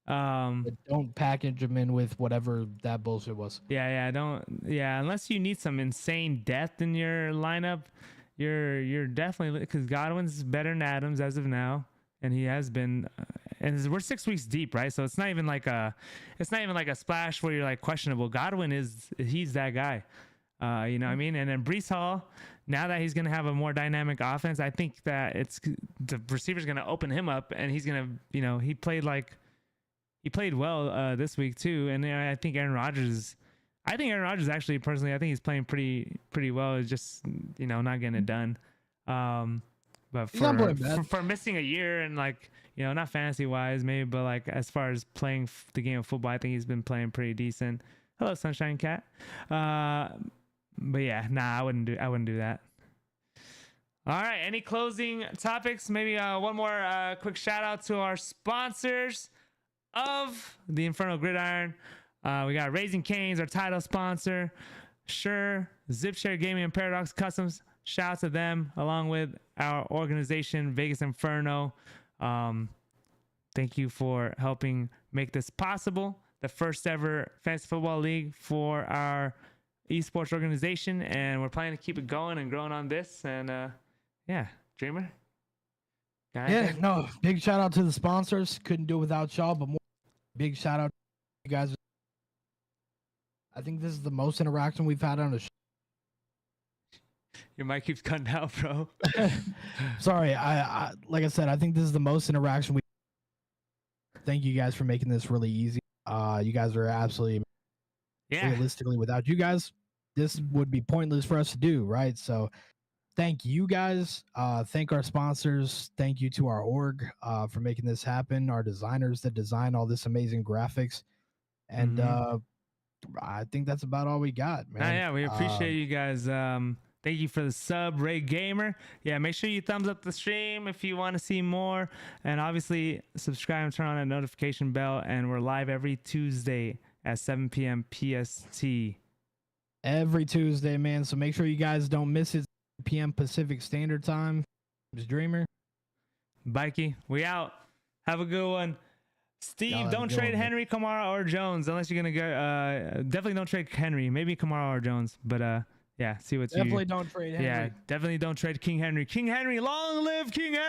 Speaker 2: But don't package him in with whatever that bullshit was.
Speaker 1: Yeah, don't. Yeah, unless you need some insane depth in your lineup, you're definitely, because Godwin's better than Adams as of now, and he has been. And we're 6 weeks deep, right? So it's not even like a splash where you're like questionable. Godwin he's that guy. You know what I mean? And then Brees Hall, now that he's going to have a more dynamic offense, I think that the receiver's going to open him up, and he's going to, he played well this week too. And I think Aaron Rodgers actually, personally, I think he's playing pretty well. It's just, not getting it done. But for missing a year and not fantasy wise maybe, but like as far as playing the game of football, I think he's been playing pretty decent. Hello, Sunshine Cat. But yeah, I wouldn't do that. All right, any closing topics? Maybe one more quick shout out to our sponsors of the Inferno Gridiron. We got Raising Cane's, our title sponsor. Sure, Zipshare Gaming and Paradox Customs. Shout out to them, along with our organization, Vegas Inferno. Thank you for helping make this possible. The first ever fantasy football league for our esports organization, and we're planning to keep it going and growing on this. And yeah, Dreamer.
Speaker 2: Big shout out to the sponsors. Couldn't do it without y'all, but more big shout out to you guys. I think this is the most interaction we've had on the show.
Speaker 1: Your mic keeps cutting out, bro.
Speaker 2: Sorry, I like I said, I think this is the most interaction we. Thank you guys for making this really easy. You guys are absolutely.
Speaker 1: Yeah.
Speaker 2: Realistically, without you guys, this would be pointless for us to do, right? So, thank you guys. Thank our sponsors. Thank you to our org for making this happen. Our designers that design all this amazing graphics, and I think that's about all we got, man.
Speaker 1: Yeah, we appreciate you guys. Thank you for the sub, Ray Gamer. Yeah, make sure you thumbs up the stream if you want to see more. And obviously, subscribe and turn on that notification bell. And we're live every Tuesday at 7 p.m. PST.
Speaker 2: Every Tuesday, man. So make sure you guys don't miss it. 7 p.m. Pacific Standard Time. It's Dreamer.
Speaker 1: Bikey, we out. Have a good one. Steve, don't trade Henry, Kamara, or Jones unless you're going to go. Definitely don't trade Henry. Maybe Kamara or Jones. But yeah, see what's
Speaker 2: definitely don't trade Henry.
Speaker 1: Yeah, definitely don't trade King Henry. King Henry, long live King Henry.